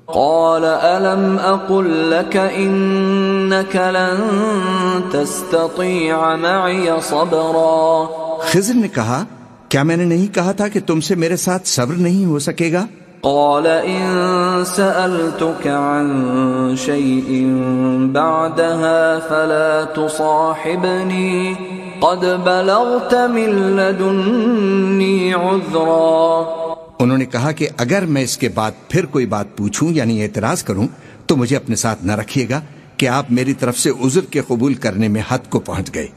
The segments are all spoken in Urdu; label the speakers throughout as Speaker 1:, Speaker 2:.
Speaker 1: قال ألم أقل لك إنك لن تستطيع معي صبرا.
Speaker 2: خضر نے کہا کیا میں نے نہیں کہا تھا کہ تم سے میرے ساتھ صبر نہیں ہو سکے گا؟
Speaker 1: قال إن سألتك عن شيء بعدها فلا تصاحبني قد بلغت من لدني عذرا.
Speaker 2: انہوں نے کہا کہ اگر میں اس کے بعد پھر کوئی بات پوچھوں یعنی اعتراض کروں تو مجھے اپنے ساتھ نہ رکھیے گا کہ آپ میری طرف سے عذر کے قبول کرنے میں حد کو پہنچ گئے.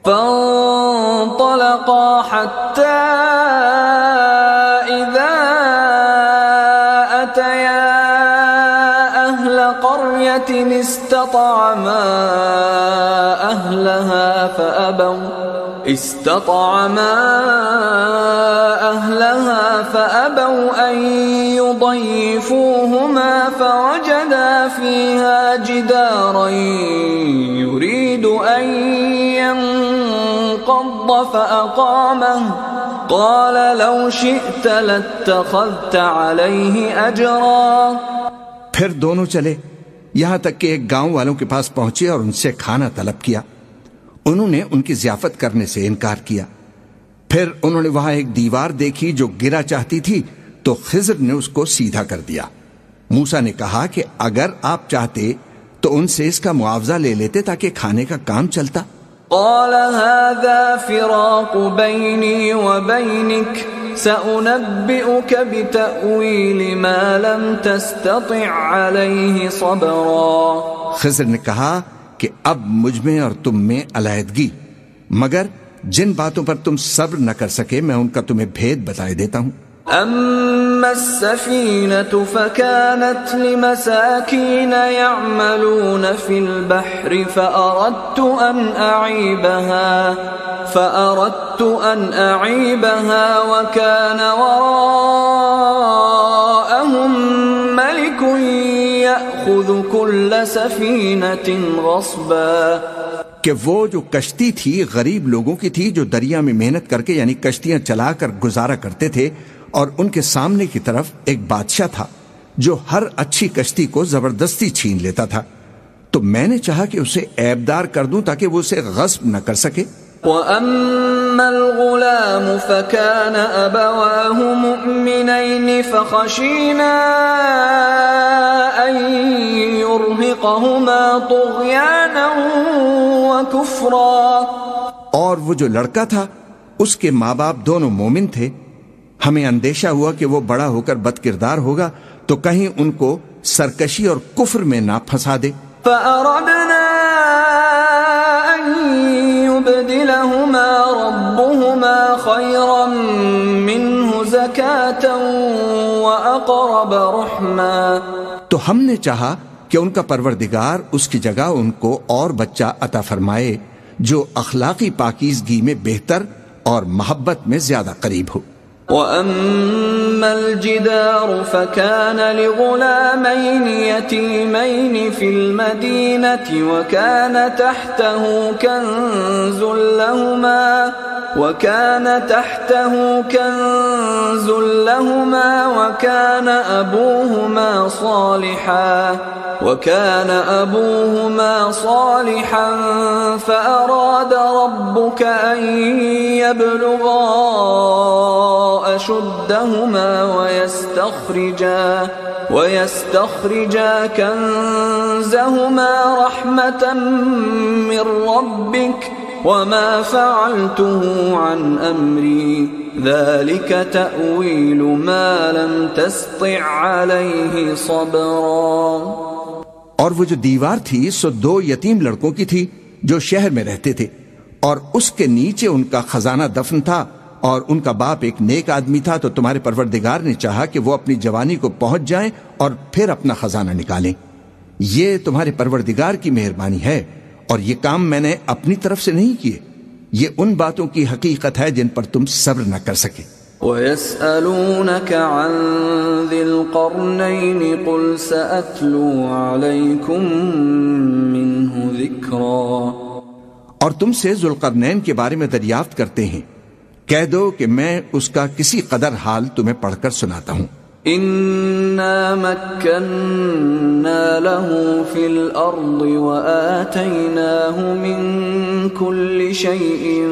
Speaker 1: فانطلقا حتى إذا أتيا أهل قرية استطعما أهلها فأبوا أن يضيفوهما فوجدا فيها جدارا يريد أن ينقض فأقامه قال لو شئت لاتخذت عليه أجرا.
Speaker 2: پھر دونوں چلے یہاں تک کہ ایک گاؤں والوں کے پاس پہنچے اور ان سے کھانا طلب کیا. انہوں نے ان کی ضیافت کرنے سے انکار کیا. پھر انہوں نے وہاں ایک دیوار دیکھی جو گرا چاہتی تھی تو خضر نے اس کو سیدھا کر دیا. موسیٰ نے کہا کہ اگر آپ چاہتے تو ان سے اس کا معاوضہ لے لیتے تاکہ کھانے کا کام چلتا.
Speaker 1: قال هذا فراق بيني وبينك سأنبئك بتأويل ما لم تستطع عليه صبرا.
Speaker 2: خضر نے کہا کہ اب مجھ میں اور تم میں علیحدگی، مگر جن باتوں پر تم صبر نہ کر سکے میں ان کا تمہیں بھید بتائے دیتا ہوں.
Speaker 1: أما السفينة فكانت لمساكين يعملون في البحر فأردت أن أعيبها وكان وراءهم ملك يأخذ كل سفينة غصبا.
Speaker 2: کہ وہ جو کشتی تھی غریب لوگوں کی تھی جو دریا میں محنت کر کے یعنی کشتیاں چلا کر گزارا کرتے تھے، اور ان کے سامنے کی طرف ایک بادشاہ تھا جو ہر اچھی کشتی کو زبردستی چھین لیتا تھا. تو میں نے چاہا کہ اسے عیبدار کر دوں تاکہ وہ اسے غصب نہ کر سکے.
Speaker 1: وَأَمَّا الْغُلَامُ فَكَانَ أَبَوَاهُ مُؤْمِنَيْنِ فَخَشِينَا أَن يُرْهِقَهُمَا طُغْيَانًا وَكُفْرًا.
Speaker 2: اور وہ جو لڑکا تھا اس کے ماں باپ دونوں مومن تھے. ہمیں اندیشہ ہوا کہ وہ بڑا ہو کر بد کردار ہوگا تو کہیں ان کو سرکشی اور کفر میں نہ پھنسا دے.
Speaker 1: فَأَرَدْنَا أَن يُبْدِلَهُمَا رَبُّهُمَا خَيْرًا مِّنْهُ زَكَاةً وَأَقْرَبَ رُحْمًا.
Speaker 2: تو ہم نے چاہا کہ ان کا پروردگار اس کی جگہ ان کو اور بچہ عطا فرمائے جو اخلاقی پاکیزگی میں بہتر اور محبت میں زیادہ قریب ہو.
Speaker 1: وَأَمَّا الْجِدَارُ فَكَانَ لِغُلَامَيْنِ يَتِيمَيْنِ فِي الْمَدِينَةِ وَكَانَ تَحْتَهُ كَنْزٌ لَهُمَا وَكَانَ أَبُوهُمَا صَالِحًا فَأَرَادَ رَبُّكَ أَن يَبْلُغَا أشدهما ويستخرجا كنزهما رحمة من ربك وما فعلته عن أمري ذلك تأويل ما لم تستطع عليه صبرا.
Speaker 2: اور وہ جو دیوار تھی سو 2 یتیم لڑکوں کی تھی جو شہر میں رہتے تھے، اور اس کے نیچے ان کا خزانہ دفن تھا، اور ان کا باپ ایک نیک آدمی تھا. تو تمہارے پروردگار نے چاہا کہ وہ اپنی جوانی کو پہنچ جائیں اور پھر اپنا خزانہ نکالیں. یہ تمہارے پروردگار کی مہربانی ہے، اور یہ کام میں نے اپنی طرف سے نہیں کیے. یہ ان باتوں کی حقیقت ہے جن پر تم صبر نہ کر سکے.
Speaker 1: وَيَسْأَلُونَكَ عَنْ ذِي الْقَرْنَيْنِ قُلْ سَأَتْلُو عَلَيْكُمْ مِنْهُ ذِكْرًا.
Speaker 2: اور تم سے ذوالقرنین کے بارے میں دریافت کرتے ہیں، کہہ دو کہ میں اس کا کسی قدر حال تمہیں پڑھ کر سناتا ہوں.
Speaker 1: إنا مكنا له في الأرض وآتيناه من كل شيء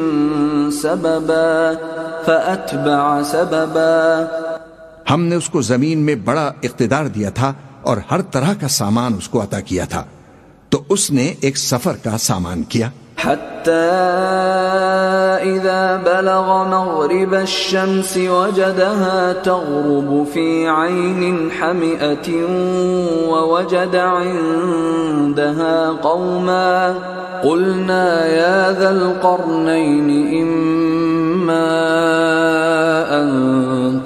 Speaker 1: سببا فأتبع سببا.
Speaker 2: ہم نے اس کو زمین میں بڑا اقتدار دیا تھا اور ہر طرح کا سامان اس کو عطا کیا تھا، تو اس نے ایک سفر کا سامان کیا.
Speaker 1: حتى إذا بلغ مغرب الشمس وجدها تغرب في عين حمئة ووجد عندها قوما قلنا يا ذا القرنين إما أن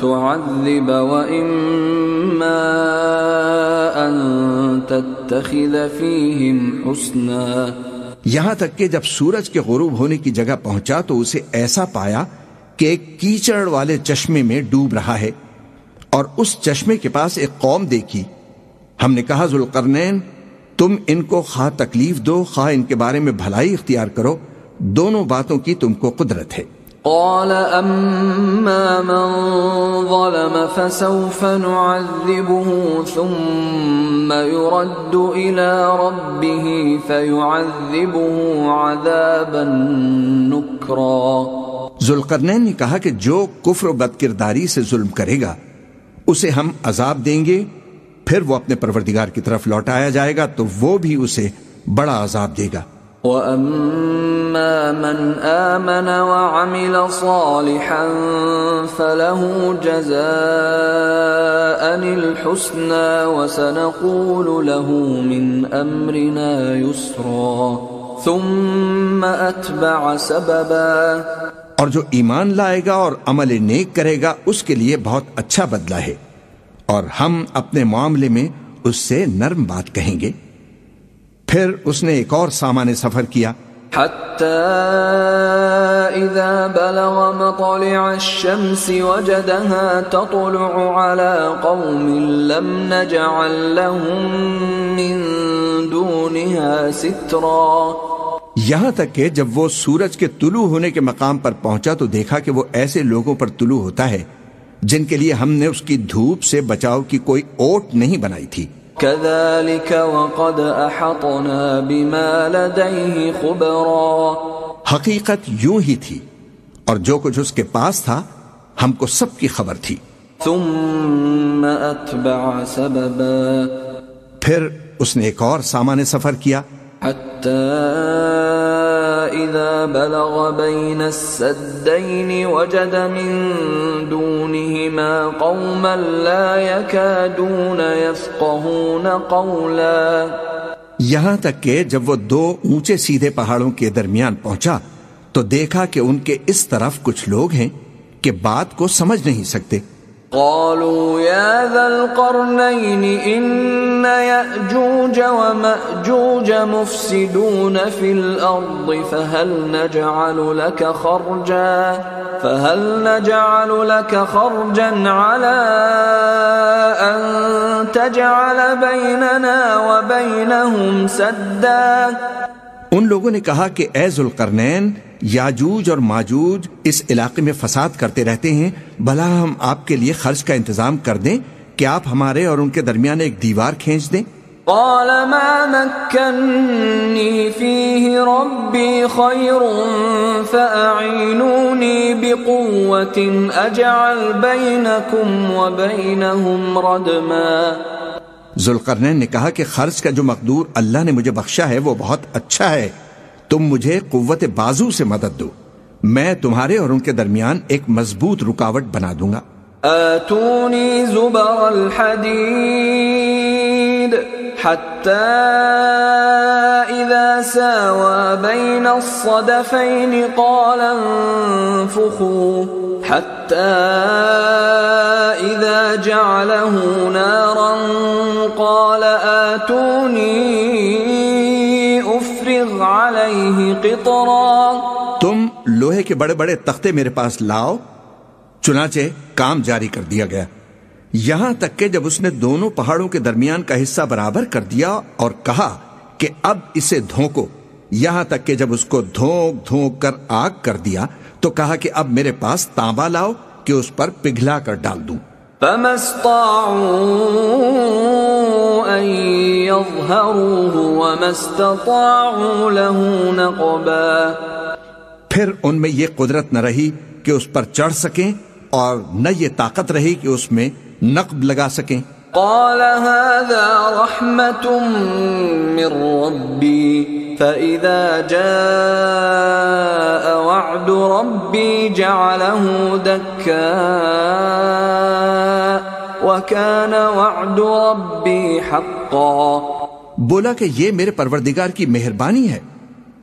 Speaker 1: تعذب وإما أن تتخذ فيهم حسنا.
Speaker 2: یہاں تک کہ جب سورج کے غروب ہونے کی جگہ پہنچا تو اسے ایسا پایا کہ ایک کیچڑ والے چشمے میں ڈوب رہا ہے اور اس چشمے کے پاس ایک قوم دیکھی. ہم نے کہا ذوالقرنین تم ان کو خواہ تکلیف دو خواہ ان کے بارے میں بھلائی اختیار کرو، دونوں باتوں کی تم کو قدرت ہے.
Speaker 1: قال أما من ظلم فسوف نعذبه ثم يرد إلى ربه فيعذبه عذابا نكرا.
Speaker 2: ذوالقرنین نے کہا کہ جو کفر و بدکرداری سے ظلم کرے گا اسے ہم عذاب دیں گے، پھر وہ اپنے پروردگار کی طرف لوٹایا جائے گا تو وہ بھی اسے بڑا عذاب دے گا.
Speaker 1: وَأَمَّا مَنْ آمَنَ وَعَمِلَ صَالِحًا فَلَهُ جَزَاءً الْحُسْنَى وَسَنَقُولُ لَهُ مِنْ أَمْرِنَا يُسْرًا ثُمَّ أَتْبَعَ سَبَبًا.
Speaker 2: اور جو ایمان لائے گا اور عمل نیک کرے گا اس کے لیے بہت اچھا بدلہ ہے، اور ہم اپنے معاملے میں اس سے نرم بات کہیں گے. پھر اس نے ایک اور سامان سفر کیا.
Speaker 1: حتى إذا بلغ مطلع الشمس وجدها تطلع على قوم لم نجعل لهم من دونها سترا.
Speaker 2: یہاں تک کہ جب وہ سورج کے طلوع ہونے کے مقام پر پہنچا تو دیکھا کہ وہ ایسے لوگوں پر طلوع ہوتا ہے جن کے لیے ہم نے اس کی دھوپ سے بچاؤ کی کوئی اوٹ نہیں بنائی تھی.
Speaker 1: كذلك وقد أحطنا بما لديه خبرا.
Speaker 2: حقیقت یوں ہی تھی اور جو کچھ اس کے پاس تھا ہم کو سب کی خبر تھی.
Speaker 1: ثم أتبع سببا.
Speaker 2: پھر اس نے ایک اور سامان سفر کیا.
Speaker 1: حتى إذا بلغ بين السدين وجد من دونهما قوما لا يكادون يفقهون قولا.
Speaker 2: یہاں تک کہ جب وہ دو اونچے سیدھے پہاڑوں کے درمیان پہنچا تو دیکھا کہ ان کے اس طرف کچھ لوگ ہیں کہ بات کو سمجھ نہیں سکتے.
Speaker 1: قالوا يا ذا القرنين إن يأجوج ومأجوج مفسدون في الأرض فهل نجعل لك خرجا على أن تجعل بيننا وبينهم سدا.
Speaker 2: ان لوگوں نے کہا کہ اے ذوالقرنین یاجوج اور ماجوج اس علاقے میں فساد کرتے رہتے ہیں، بھلا ہم آپ کے لیے خرچ کا انتظام کر دیں کہ آپ ہمارے اور ان کے درمیان ایک دیوار کھینچ دیں.
Speaker 1: قال ما مكنني فيه ربي خير فأعينوني بقوة أجعل بينكم وبينهم ردما.
Speaker 2: ذوالقرنین نے کہا کہ خرچ کا جو مقدور اللہ نے مجھے بخشا ہے وہ بہت اچھا ہے، تم مجھے قوت بازو سے مدد دو، میں تمہارے اور ان کے درمیان ایک مضبوط رکاوٹ بنا دوں گا.
Speaker 1: آتونی زبر الحدید حتى إذا ساوى بين الصدفين قال انفخوا حتى إذا جعله نارا قال آتوني أفرغ عليه قطرا.
Speaker 2: تم لوہے کے بڑے بڑے تختے میرے پاس لاؤ. چنانچہ کام جاری کر دیا گیا یہاں تک کہ جب اس نے دونوں پہاڑوں کے درمیان کا حصہ برابر کر دیا اور کہا کہ اب اسے دھونکو، یہاں تک کہ جب اس کو دھونک دھونک کر آگ کر دیا تو کہا کہ اب میرے پاس تانبا لاؤ کہ اس پر پگھلا کر ڈال دوں.
Speaker 1: فما استطاعوا أن يظهروه وما استطاعوا له نقبا.
Speaker 2: پھر ان میں یہ قدرت نہ رہی کہ اس پر چڑھ سکیں اور نہ یہ طاقت رہی کہ اس میں نقب لگا سکیں.
Speaker 1: قال هذا رحمة من ربي فإذا جاء وعد ربي جعله دكاء وكان وعد ربي حقا.
Speaker 2: بولا کہ یہ میرے پروردگار کی مہربانی ہے،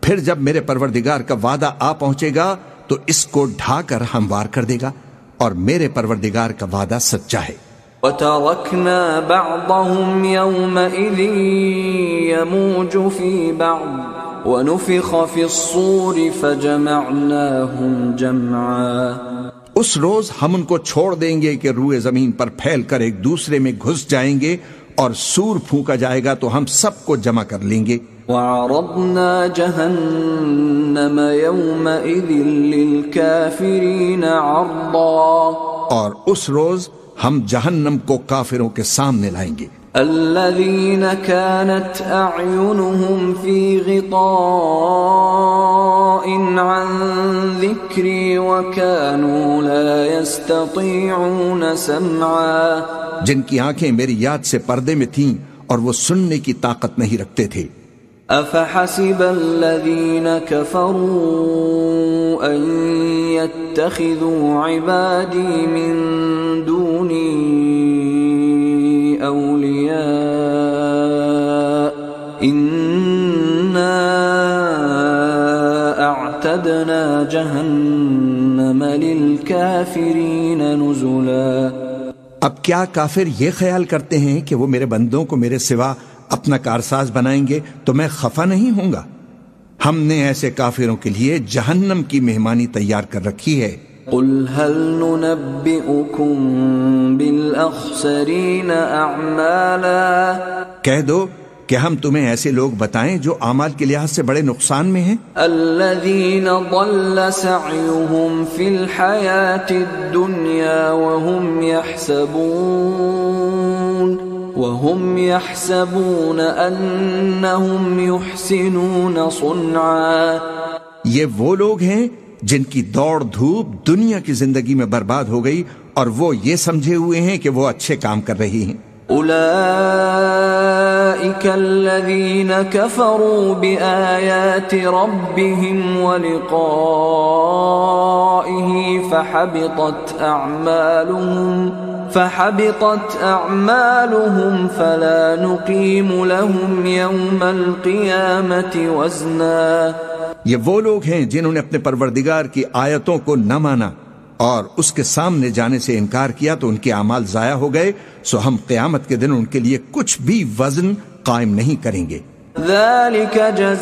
Speaker 2: پھر جب میرے پروردگار کا وعدہ آ پہنچے گا تو اس کو ڈھا کر ہموار کر دے گا، اور میرے پروردگار کا وعدہ سچا ہے.
Speaker 1: وَتَرَكْنَا بَعْضَهُمْ يَوْمَئِذٍ يَمُوجُ فِي بَعْضٍ وَنُفِخَ فِي الصُّورِ فَجَمَعْنَاهُمْ جَمْعًا.
Speaker 2: اس روز ہم ان کو چھوڑ دیں گے کہ روئے زمین پر پھیل کر ایک دوسرے میں گھس جائیں گے، اور سور پھونکا جائے گا تو ہم سب کو جمع کر لیں گے.
Speaker 1: وَعَرَضْنَا جَهَنَّمَ يَوْمَئِذٍ لِلْكَافِرِينَ عَرْضًا.
Speaker 2: اور اس روز ہم جہنم کو کافروں کے سامنے لائیں گے.
Speaker 1: الذين كانت أعينهم في غطاء عن ذكري وكانوا لا يستطيعون سمعا.
Speaker 2: جن کی آنکھیں میری یاد سے پردے میں تھیں اور وہ سننے کی طاقت نہیں رکھتے تھے.
Speaker 1: أفحسب الذين كفروا أن يتخذوا عبادي من دوني أولياء إنا أعتدنا جهنم للكافرين نزلا.
Speaker 2: اب کیا کافر یہ خیال کرتے ہیں کہ وہ میرے بندوں کو میرے سوا اپنا کارساز بنائیں گے تو میں خفا نہیں ہوں گا؟ ہم نے ایسے کافروں کے لیے جہنم کی مہمانی تیار کر رکھی ہے.
Speaker 1: قل هل ننبئكم بالأخسرين أعمالا.
Speaker 2: کہہ دو کہ ہم تمہیں ایسے لوگ بتائیں جو اعمال کے لحاظ سے بڑے نقصان میں ہیں.
Speaker 1: الذين ضل سعيهم في الحياة الدنيا وهم يحسبون أنهم يحسنون صنعا.
Speaker 2: یہ وہ لوگ ہیں جن کی دوڑ دھوپ دنیا کی زندگی میں برباد ہو گئی اور وہ یہ سمجھے ہوئے ہیں کہ وہ اچھے کام کر رہی ہیں.
Speaker 1: أولئك الذين كفروا بآيات ربهم ولقائه فحبطت أعمالهم فلا نقيم لهم يوم القيامة وزنا.
Speaker 2: یہ وہ لوگ ہیں جنہوں نے اپنے پروردگار کی آیتوں کو نہ مانا اور اس کے سامنے جانے سے انکار کیا تو ان کے اعمال ضائع ہو گئے، سو ہم قیامت کے دن ان کے لیے کچھ بھی وزن قائم نہیں کریں گے.
Speaker 1: ذلك جزاؤهم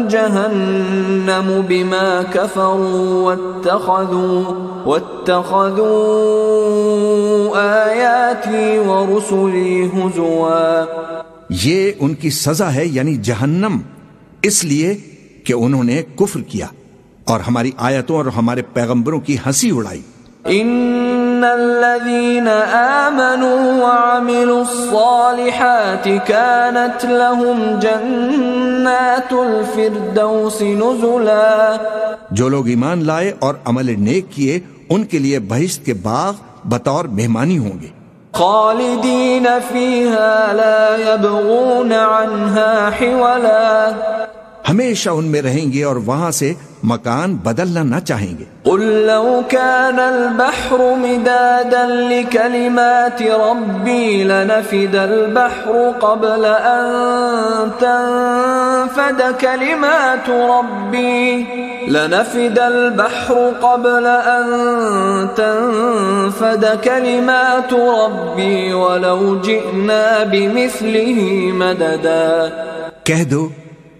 Speaker 1: جهنم بما كفروا واتخذوا آياتي ورسلي هزوا.
Speaker 2: یہ ان کی سزا ہے، یعنی جہنم، اس لیے کہ انہوں نے کفر کیا اور ہماری آیتوں اور ہمارے پیغمبروں کی ہنسی اڑائی.
Speaker 1: ان الذين آمنوا وعملوا الصالحات كانت لهم جنات الفردوس نزلا.
Speaker 2: جو لوگ ایمان لائے اور عمل نیک کیے ان کے لیے بہشت کے باغ بطور مہمانی ہوں گے.
Speaker 1: خالدین فیہا لا یبغون عنہا حولا.
Speaker 2: ہمیشہ ان میں رہیں گے اور وہاں سے مکان بدلنا نہ چاہیں گے.
Speaker 1: قل لو كان البحر مدادا لكلمات ربي لنفد البحر قبل أن تنفد كلمات ربي ولو جئنا بمثله مددا.
Speaker 2: کہہ دو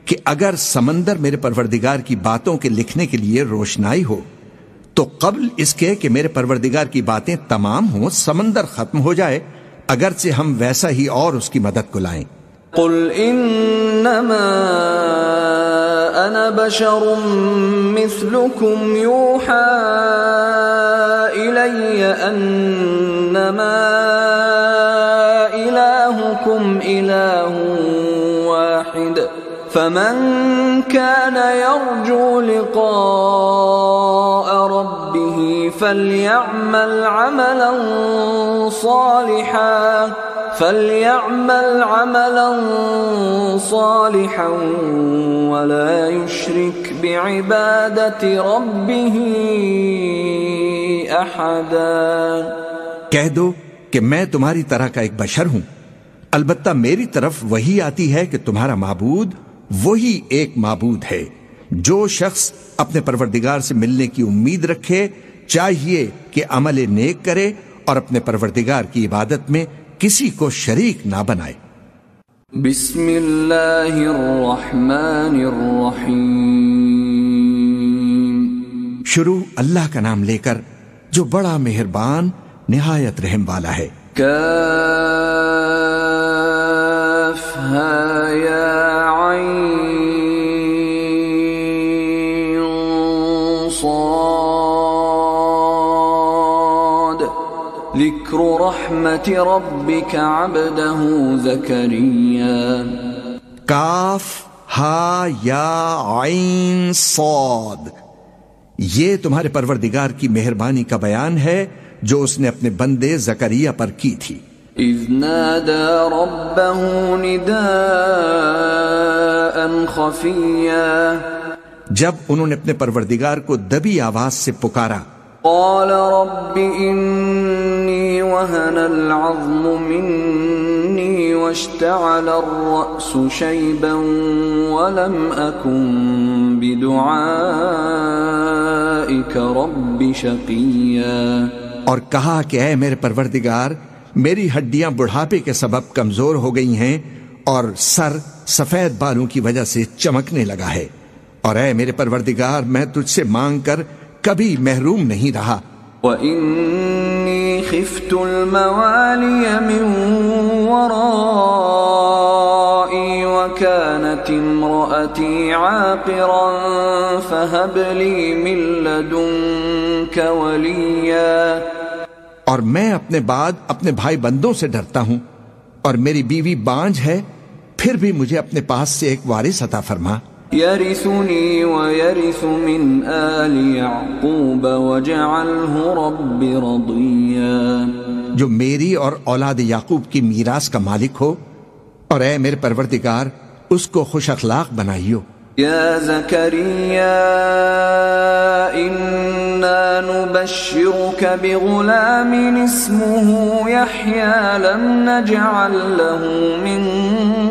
Speaker 2: کہ اگر سمندر میرے پروردگار کی باتوں کے لکھنے کے لیے روشنائی ہو تو قبل اس کے کہ میرے پروردگار کی باتیں تمام ہوں سمندر ختم ہو جائے، اگرچہ ہم ویسا ہی اور اس کی مدد کو لائیں.
Speaker 1: قل انما انا بشر مثلكم يوحى إلي أنما إلهكم إله واحد فمن كان يرجو لقاء ربه فليعمل عملا صالحا ولا يشرك بعبادة ربه أحدا۔
Speaker 2: کہہ دو کہ میں تمہاری طرح کا ایک بشر ہوں، البتہ میری طرف وہی آتی ہے کہ تمہارا معبود وہی ایک معبود ہے۔ جو شخص اپنے پروردگار سے ملنے کی امید رکھے چاہیے کہ عمل نیک کرے اور اپنے پروردگار کی عبادت میں کسی کو شریک نہ بنائے۔
Speaker 1: بسم اللہ الرحمن الرحیم۔
Speaker 2: شروع اللہ کا نام لے کر جو بڑا مہربان نہایت رحم والا ہے۔
Speaker 1: کاف ہا یا عین صاد ذکر رحمت ربک عبدہ زکریا۔
Speaker 2: کاف ہا یا عین صاد، یہ تمہارے پروردگار کی مہربانی کا بیان ہے جو اس نے اپنے بندے زکریا پر کی تھی۔
Speaker 1: اذ نادى ربه نداء خفيا،
Speaker 2: جب انہوں نے اپنے پروردگار کو دبی آواز سے پکارا۔
Speaker 1: قال رب إني وهن العظم مني واشتعل الرأس شيبا ولم أكن بدعائك رب شقيا۔
Speaker 2: اور کہا کہ اے میرے پروردگار، میری ہڈیاں بڑھاپے کے سبب کمزور ہو گئی ہیں اور سر سفید بالوں کی وجہ سے چمکنے لگا ہے، اور اے میرے پروردگار میں تجھ سے مانگ کر کبھی محروم نہیں رہا۔
Speaker 1: وَإِنِّي خِفْتُ الْمَوَالِيَ مِنْ وَرَائِي وَكَانَتِ امْرَأَتِي عَاقِرًا فَهَبْ لِي مِنْ لَدُنْكَ وَلِيًّا۔
Speaker 2: اور میں اپنے بعد اپنے بھائی بندوں سے ڈرتا ہوں، اور میری بیوی بانجھ ہے، پھر بھی مجھے اپنے پاس سے ایک وارث عطا فرما۔
Speaker 1: يرثني ويرث من آل يعقوب واجعله رب رضيا۔
Speaker 2: جو میری اور اولاد یعقوب کی میراث کا مالک ہو، اور اے میرے پروردگار اس کو خوش اخلاق بنائیو۔
Speaker 1: یا زکریا انا نبشرك بغلام اسمه يحيى لم نجعل له من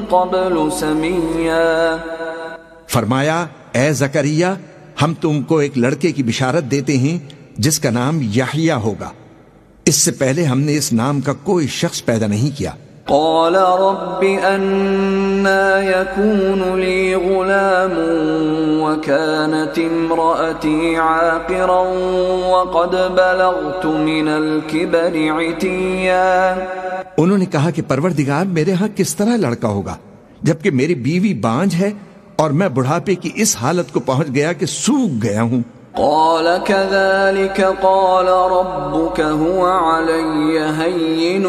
Speaker 1: قبل سميا۔
Speaker 2: فرمایا اے زکریا، ہم تم کو ایک لڑکے کی بشارت دیتے ہیں جس کا نام یحییٰ ہوگا، اس سے پہلے ہم نے اس نام کا کوئی شخص پیدا نہیں کیا۔
Speaker 1: قال رب أنا يكون لي غلام وكانت امرأتي عاقرا وقد بلغت من الكبر عتيا۔
Speaker 2: انہوں نے کہا کہ پروردگار میرے ہاں کس طرح لڑکا ہوگا جبکہ میری بیوی بانجھ ہے اور میں بڑھاپے کی اس حالت کو پہنچ گیا کہ سوکھ گیا ہوں۔
Speaker 1: قال كذلك قال ربك هو علي هين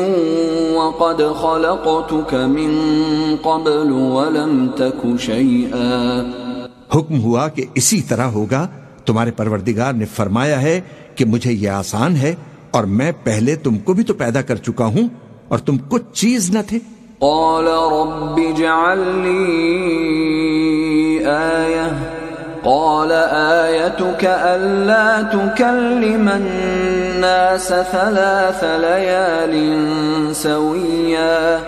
Speaker 1: وقد خلقتك من قبل ولم تك شيئا۔
Speaker 2: حکم ہوا کہ اسی طرح ہوگا، تمہارے پروردگار نے فرمایا ہے کہ مجھے یہ آسان ہے، اور میں پہلے تم کو بھی تو پیدا کر چکا ہوں اور تم کچھ چیز نہ تھے۔
Speaker 1: قال رب اجعل لي آية قال آيتك ألا تكلم الناس 3 ليال سويا۔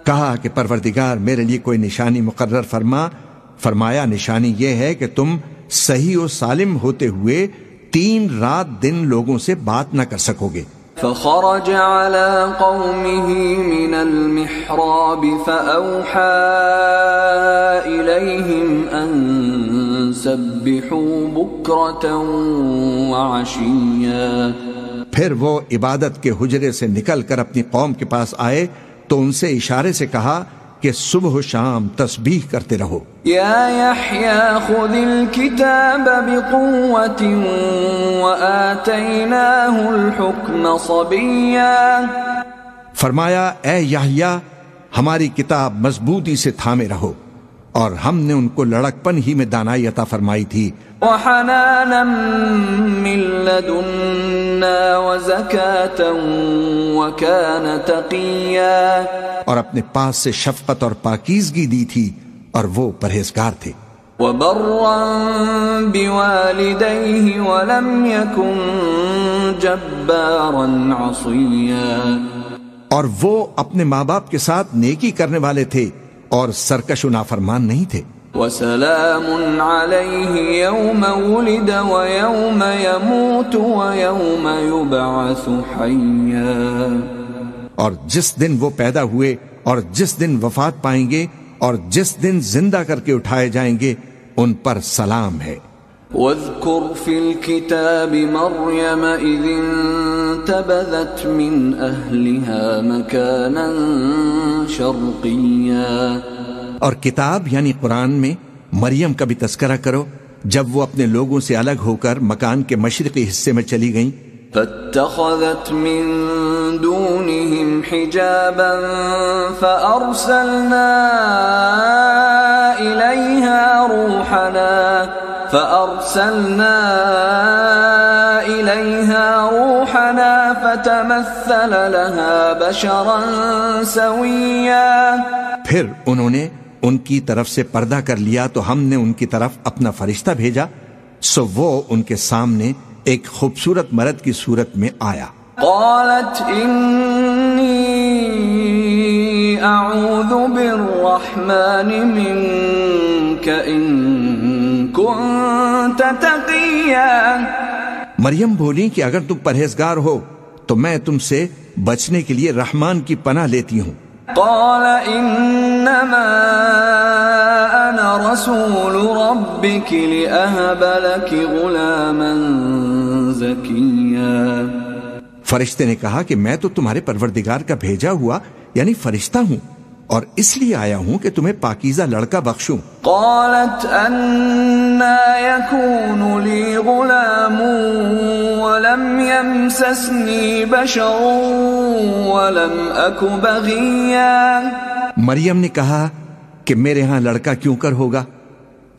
Speaker 2: کہا کہ پروردگار میرے لیے کوئی نشانی مقرر فرما۔ فرمایا نشانی یہ ہے کہ تم صحیح و سالم ہوتے ہوئے 3 رات دن لوگوں سے بات نہ کر سکو گے۔
Speaker 1: فخرج على قومه من المحراب فأوحى إليهم أن سبحوا بكرة وعشيا۔
Speaker 2: پھر وہ عبادت کے حجرے سے نکل کر اپنی قوم کے پاس آئے تو ان سے اشارے سے کہا کہ صبح و شام تسبیح کرتے رہو۔
Speaker 1: یا یحییٰ خذ الکتاب بقوة وآتیناہ الحکم صبیا،
Speaker 2: فرمایا اے یحییٰ ہماری کتاب مضبوطی سے تھامے رہو، اور ہم نے ان کو لڑکپن ہی میں دانائی عطا فرمائی تھی۔
Speaker 1: وحنانا من لدنا وزکاة وکان تقیا،
Speaker 2: اور اپنے پاس سے شفقت اور پاکیزگی دی تھی، اور وہ پرہیزگار تھے۔
Speaker 1: وبرا بوالدیہ ولم یکن جبارا عصیا،
Speaker 2: اور وہ اپنے ماں باپ کے ساتھ نیکی کرنے والے تھے اور سرکش و نافرمان نہیں تھے۔
Speaker 1: وسلام علیہ یوم ولد ویوم یموت ویوم یبعث حیا،
Speaker 2: اور جس دن وہ پیدا ہوئے اور جس دن وفات پائیں گے اور جس دن زندہ کر کے اٹھائے جائیں گے ان پر سلام ہے۔
Speaker 1: واذکر فی الکتاب مریم اذ انتبذت من اہلها مکانا شرقیا،
Speaker 2: اور کتاب یعنی قرآن میں مریم کا بھی تذکرہ کرو جب وہ اپنے لوگوں سے الگ ہو کر مکان کے مشرقی حصے میں چلی گئیں۔
Speaker 1: فاتخذت من دونهم حجابا فأرسلنا إليها روحنا فتمثل لها بشرا سويا،
Speaker 2: پھر انہوں نے ان کی طرف سے پردہ کر لیا تو ہم نے ان کی طرف اپنا فرشتہ بھیجا، سو وہ ان کے سامنے ایک خوبصورت مرد کی صورت میں آیا۔
Speaker 1: قالت انی اعوذ بالرحمن منک ان کنت تقیا،
Speaker 2: مریم بولی کہ اگر تم پرہیزگار ہو تو میں تم سے بچنے کے لیے رحمان کی پناہ لیتی ہوں۔
Speaker 1: قال انما انا رسول ربك لأهب لك غلاما زکیا،
Speaker 2: فرشتے نے کہا کہ میں تو تمہارے پروردگار کا بھیجا ہوا یعنی فرشتہ ہوں، اور اس لیے آیا ہوں کہ تمہیں پاکیزہ لڑکا بخشوں۔
Speaker 1: قالت انا يكون لي غلام ولم يمسسني بشر ولم اك بغيا،
Speaker 2: مریم نے کہا کہ میرے ہاں لڑکا کیوں کر ہوگا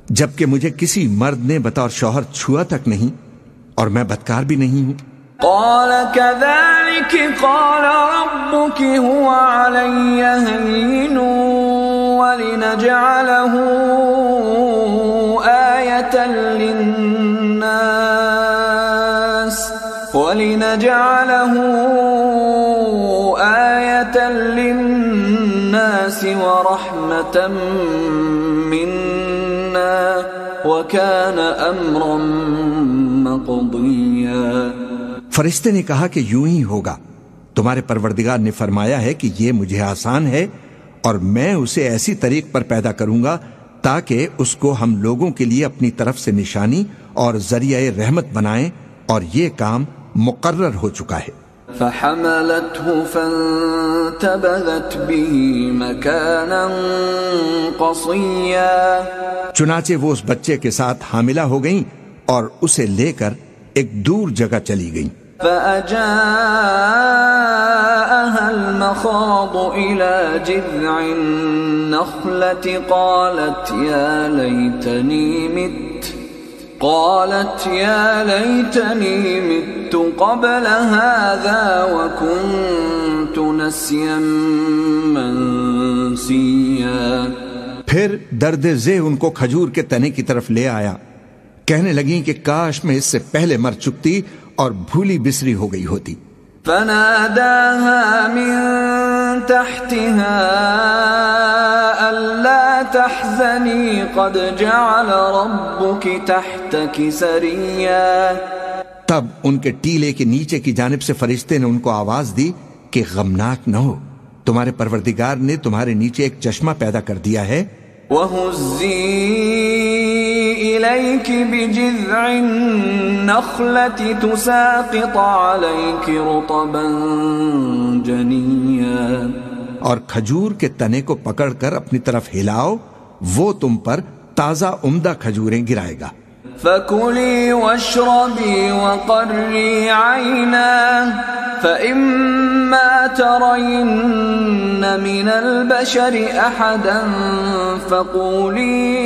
Speaker 2: جبکہ مجھے کسی مرد نے بطور شوہر چھوا تک نہیں، اور میں بدکار بھی نہیں ہوں۔
Speaker 1: قال كذلك قال ربك هو علي هين ولنجعله آية للناس ورحمة منا وكان أمرا مقضيا،
Speaker 2: فرشتے نے کہا کہ یوں ہی ہوگا، تمہارے پروردگار نے فرمایا ہے کہ یہ مجھے آسان ہے، اور میں اسے ایسی طریق پر پیدا کروں گا تاکہ اس کو ہم لوگوں کے لیے اپنی طرف سے نشانی اور ذریعہ رحمت بنائیں، اور یہ کام مقرر ہو چکا ہے۔
Speaker 1: فحملته فانتبذت به مكانا قصيا،
Speaker 2: چنانچہ وہ اس بچے کے ساتھ حاملہ ہو گئیں اور اسے لے کر ایک دور جگہ چلی گئیں۔
Speaker 1: فأجاءها المخاض إلى جذع النخلة قالت يا ليتني مت قبل هذا وكنت نسيا منسيا،
Speaker 2: پھر درد ذہ ان کو کھجور کے تنے کی طرف لے آیا، کہنے لگیں کہ کاش میں اس سے پہلے مر چکتی اور بھولی بسری ہو گئی ہوتی۔
Speaker 1: فناداها من تحتها ألا تحزني قد جعل ربك تحتك سريا،
Speaker 2: تب ان کے ٹیلے کے نیچے کی جانب سے فرشتے نے ان کو آواز دی کہ غمناک نہ ہو، تمہارے پروردگار نے تمہارے نیچے ایک چشمہ پیدا کر دیا ہے۔
Speaker 1: وَهُزِّي إِلَيْكِ بِجِذْعِ النَّخْلَةِ تُسَاقِطْ عَلَيْكِ رُطَبًا جَنِيًّا،
Speaker 2: اور کھجور کے تنے کو پکڑ کر اپنی طرف ہلاؤ، وہ تم پر تازہ عمدہ کھجوریں گرائے گا۔
Speaker 1: فَكُلِي وَاشْرَبِي وَقَرِّي عَيْنًا فَإِمَّا تَرَيِنَّ مِنَ الْبَشَرِ أَحَدًا فَقُولِي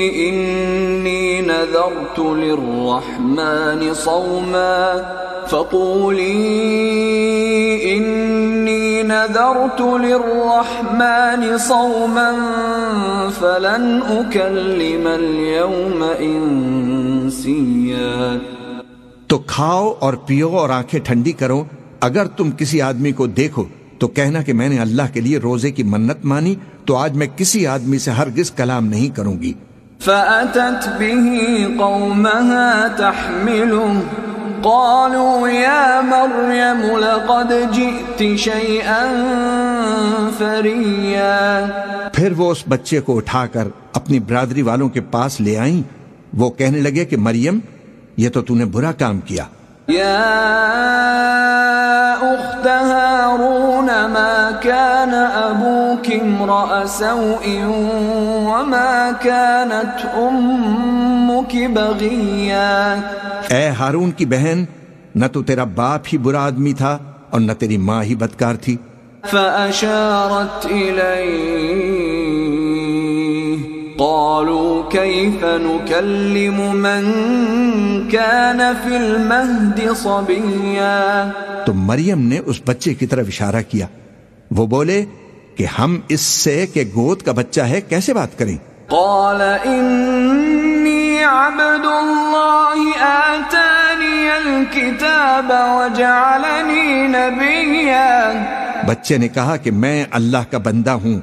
Speaker 1: إِنِّي نَذَرْتُ لِلرَّحْمَنِ صَوْمًا فَلَنْ أُكَلِّمَ الْيَوْمَ إِنسِيًّا۔
Speaker 2: تو کھاؤ اور پیو اور آنکھیں ٹھنڈی کرو، اگر تم کسی آدمی کو دیکھو تو کہنا کہ میں نے اللہ کے لیے روزے کی منت مانی، تو آج میں کسی آدمی سے ہرگز کلام نہیں کروں گی۔
Speaker 1: فَأَتَتْ بِهِ قَوْمَهَا تَحْمِلُهُ قَالُوا يَا مَرْيَمُ لَقَدْ جِئْتِ شَيْئًا فَرِيًّا۔
Speaker 2: پھر وہ اس بچے کو اٹھا کر اپنی برادری والوں کے پاس لے آئیں، وہ کہنے لگے کہ مریم، یہ تو نے برا کام کیا۔
Speaker 1: یا اخت ہارون ما كان ابوك امرأ سوء وما كانت امك بغيا۔
Speaker 2: اے ہارون کی بہن، نہ تو تیرا باپ ہی برا آدمی تھا اور نہ تیری ماں ہی بدکار تھی۔
Speaker 1: فأشارت إليه قالوا كيف نكلم من كان في المهد صبيا۔
Speaker 2: تو مریم نے اس بچے کی طرف اشارہ کیا، وہ بولے کہ ہم اس سے کہ گود کا بچہ ہے کیسے بات کریں؟
Speaker 1: قال إني عبد الله آتاني الكتاب وجعلني نبيا۔
Speaker 2: بچے نے کہا کہ میں اللہ کا بندہ ہوں،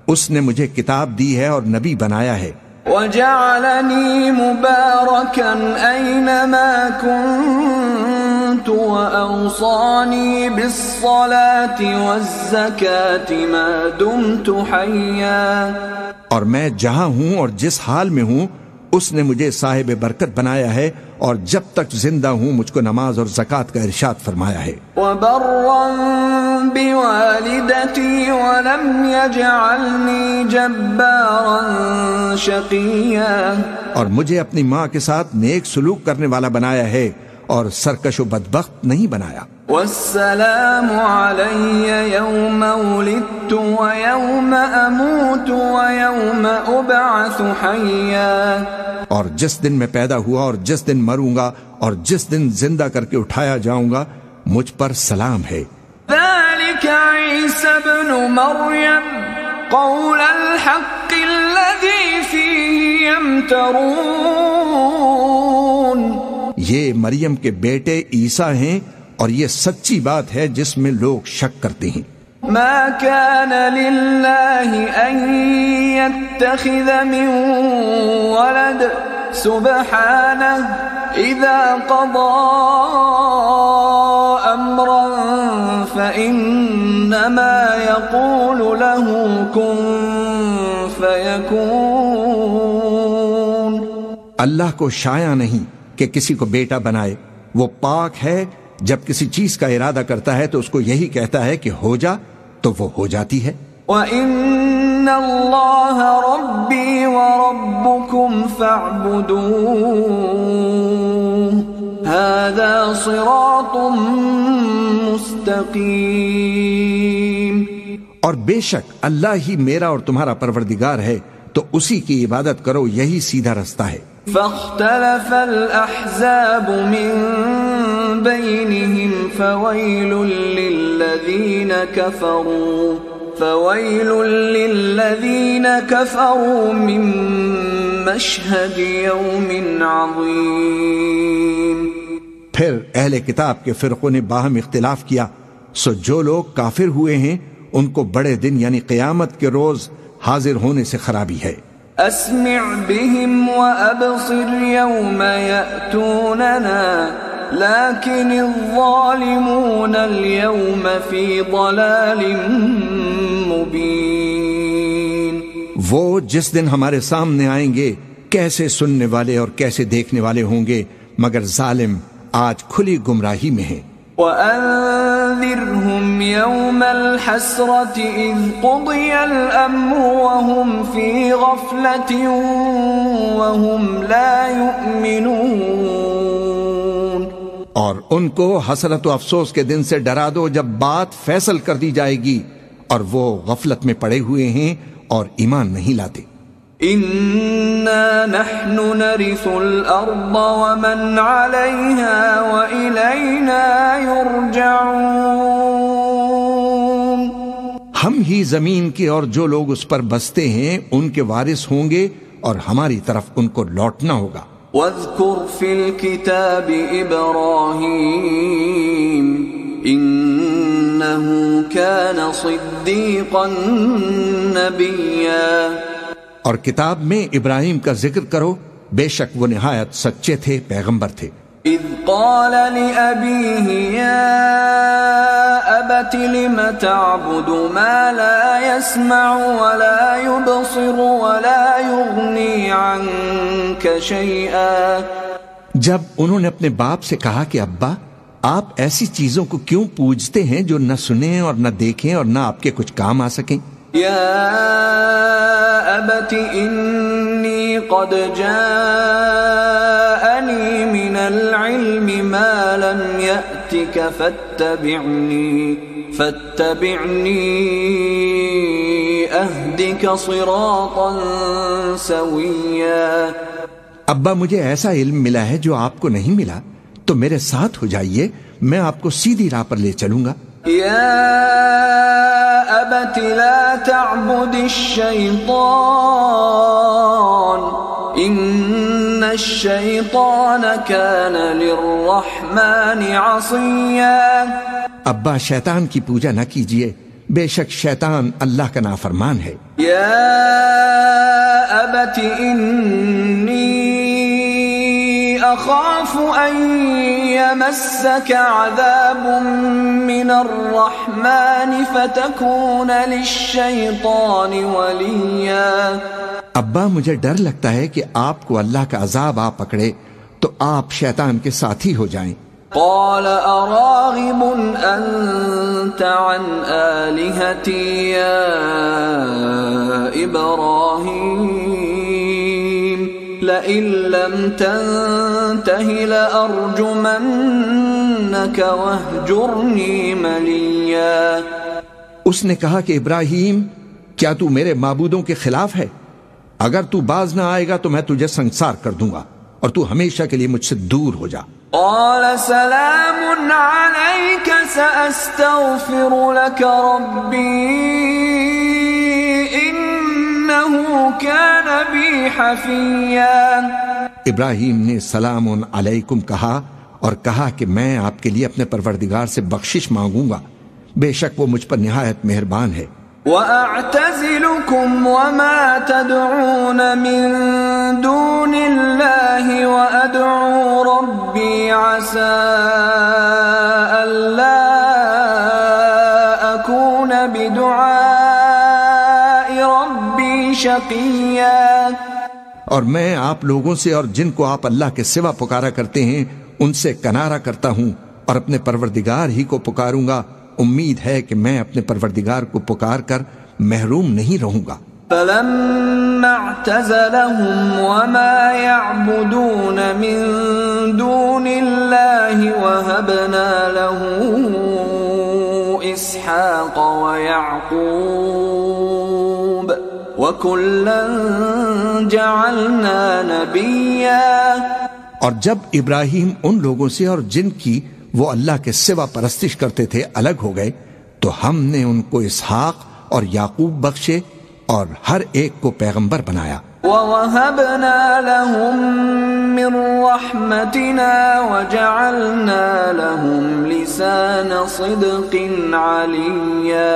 Speaker 2: اس نے مجھے کتاب دی ہے اور نبی بنایا ہے۔
Speaker 1: وجعلني مباركا أينما كنت وأوصاني بالصلاة والزكاة ما دمت حيا۔
Speaker 2: اور میں جہاں ہوں اور جس حال میں ہوں اس نے مجھے صاحب برکت بنایا ہے، اور جب تک زندہ ہوں مجھ کو نماز اور زکوٰۃ کا ارشاد فرمایا ہے۔
Speaker 1: وبرا بوالدتي ولم يجعلني جبارا شقيا۔
Speaker 2: اور مجھے اپنی ماں کے ساتھ نیک سلوک کرنے والا بنایا ہے اور سرکش و بدبخت نہیں بنایا۔
Speaker 1: والسلام علي يوم ولدت ويوم أموت ويوم أبعث حيا۔
Speaker 2: اور جس دن میں پیدا ہوا اور جس دن مروں گا اور جس دن زندہ کر کے اٹھایا جاؤں گا مجھ پر سلام ہے۔
Speaker 1: ذلك عيسى ابن مريم قول الحق الذي فيه يمترون۔
Speaker 2: یہ مریم کے بیٹے عیسیٰ ہیں اور یہ سچی بات ہے جس میں لوگ شک کرتے ہیں۔
Speaker 1: ما كان لله أن يتخذ من ولد سبحانه إذا قضى أمرا فإنما يقول له كن فيكون۔
Speaker 2: اللہ کو شایع نہیں کہ کسی کو بیٹا بنائے، وہ پاک ہے، جب کسی چیز کا ارادہ کرتا ہے تو اس کو یہی کہتا ہے کہ ہو جا تو وہ ہو جاتی ہے۔
Speaker 1: وَإِنَّ اللَّهَ رَبِّي وَرَبُّكُمْ فَاعْبُدُوهُ هَذَا صِرَاطٌ مُسْتَقِيمٌ۔
Speaker 2: اور بے شک اللہ ہی میرا اور تمہارا پروردگار ہے، تو اسی کی عبادت کرو، یہی سیدھا رستہ ہے۔
Speaker 1: فاختلف الأحزاب من بينهم فويل للذين كفروا من مشهد يوم عظيم۔
Speaker 2: پھر اہل کتاب کے فرقوں نے باہم اختلاف کیا، سو جو لوگ کافر ہوئے ہیں ان کو بڑے دن یعنی قیامت کے روز حاضر ہونے سے خرابی ہے۔
Speaker 1: اسمع بهم وابصر يوم يأتوننا لكن الظالمون اليوم في ضلال مبين۔
Speaker 2: وہ جس دن ہمارے سامنے آئیں گے کیسے سننے والے اور کیسے دیکھنے والے ہوں گے، مگر ظالم آج کھلی گمراہی میں ہیں۔
Speaker 1: وأنذرهم يوم الحسرة إذ قضي الأمر وهم في غفلة وهم لا يؤمنون.
Speaker 2: اور ان کو حسرت و افسوس کے دن سے ڈرا دو جب بات فیصل کر دی جائے گی اور وہ غفلت میں پڑے ہوئے ہیں اور ایمان نہیں لاتے.
Speaker 1: إنا نحن نرث الأرض ومن عليها وإلينا يرجعون.
Speaker 2: ہم ہی زمین کے اور جو لوگ اس پر بستے ہیں ان کے وارث ہوں گے اور ہماری طرف ان کو لوٹنا ہوگا.
Speaker 1: واذكر في الكتاب إبراهيم إنه كان صديقا نبيا.
Speaker 2: اور کتاب میں ابراہیم کا ذکر کرو، بے شک وہ نہایت سچے تھے، پیغمبر تھے.
Speaker 1: اذ قال لأبيه يا أبت لم تعبد ما لا يسمع ولا يبصر ولا يغني عنك شيئا.
Speaker 2: جب انہوں نے اپنے باپ سے کہا کہ ابا آپ ایسی چیزوں کو کیوں پوجتے ہیں جو نہ سنیں اور نہ دیکھیں اور نہ آپ کے کچھ کام آ سکیں.
Speaker 1: يا أبت إني قد جاءني من العلم ما لم يأتك فاتبعني أهدك صراطا سويا.
Speaker 2: ابا مجھے ایسا علم ملا ہے جو آپ کو نہیں ملا، تو میرے ساتھ ہو جائیے، میں آپ کو سیدھی راہ پر لے چلوں گا.
Speaker 1: يا أبت لا تعبد الشيطان إن الشيطان كان للرحمن عصيا.
Speaker 2: ابا شیطان کی پوجا نہ کیجیے، بے شک شیطان اللہ کا نافرمان ہے.
Speaker 1: يا أبت إني أخاف أن يمسك عذاب من الرحمن فتكون للشيطان وليا.
Speaker 2: ابا مجھے ڈر لگتا ہے کہ آپ کو اللہ کا عذاب آ پکڑے تو آپ شیطان کے ساتھی ہو جائیں.
Speaker 1: قال أراغب أنت عن آلهتي يا إبراهيم لئن لم تنته لأرجمنك واهجرني مليا.
Speaker 2: اس نے کہا کہ ابراہیم کیا تو میرے معبودوں کے خلاف ہے؟ اگر تو باز نہ آئے گا تو میں تجھے سنسار کر دوں گا اور تو ہمیشہ کے لیے مجھ سے دور ہو جا.
Speaker 1: قال سلام عليك سأستغفر لك ربي إنه كان بي حفيا.
Speaker 2: ابراہیم نے سلام علیکم کہا اور کہا کہ میں آپ کے لیے اپنے پروردگار سے بخشش مانگوں گا، بے شک وہ مجھ پر نہایت مہربان ہے.
Speaker 1: وَأَعْتَزِلُكُمْ وَمَا تَدْعُونَ مِن دُونِ اللَّهِ وَأَدْعُو رَبِّي عَسَىٰ أَلَّا أَكُونَ بِدُعَاءِ رَبِّي شَقِيًّا.
Speaker 2: اور میں آپ لوگوں سے اور جن کو آپ اللہ کے سوا پکارا کرتے ہیں ان سے کنارہ کرتا ہوں اور اپنے پروردگار ہی کو پکاروں گا. امید ہے کہ میں اپنے پروردگار کو پکار کر محروم نہیں رہوں گا.
Speaker 1: فَلَمَّا اعْتَزَلَهُمْ وَمَا يَعْبُدُونَ مِن دُونِ اللَّهِ وَهَبْنَا لَهُ إِسْحَاقَ وَيَعْقُوبَ وَكُلًّا جَعَلْنَا نَبِيًّا.
Speaker 2: اور جب ابراہیم ان لوگوں سے اور جن کی وہ اللہ کے سوا پرستش کرتے تھے الگ ہو گئے تو ہم نے ان کو اسحاق اور یعقوب بخشے اور ہر ایک کو پیغمبر بنایا.
Speaker 1: وَوَهَبْنَا لَهُم مِّن رَّحْمَتِنَا وَجَعَلْنَا لَهُمْ لِسَانَ صِدْقٍ عَلِيًّا.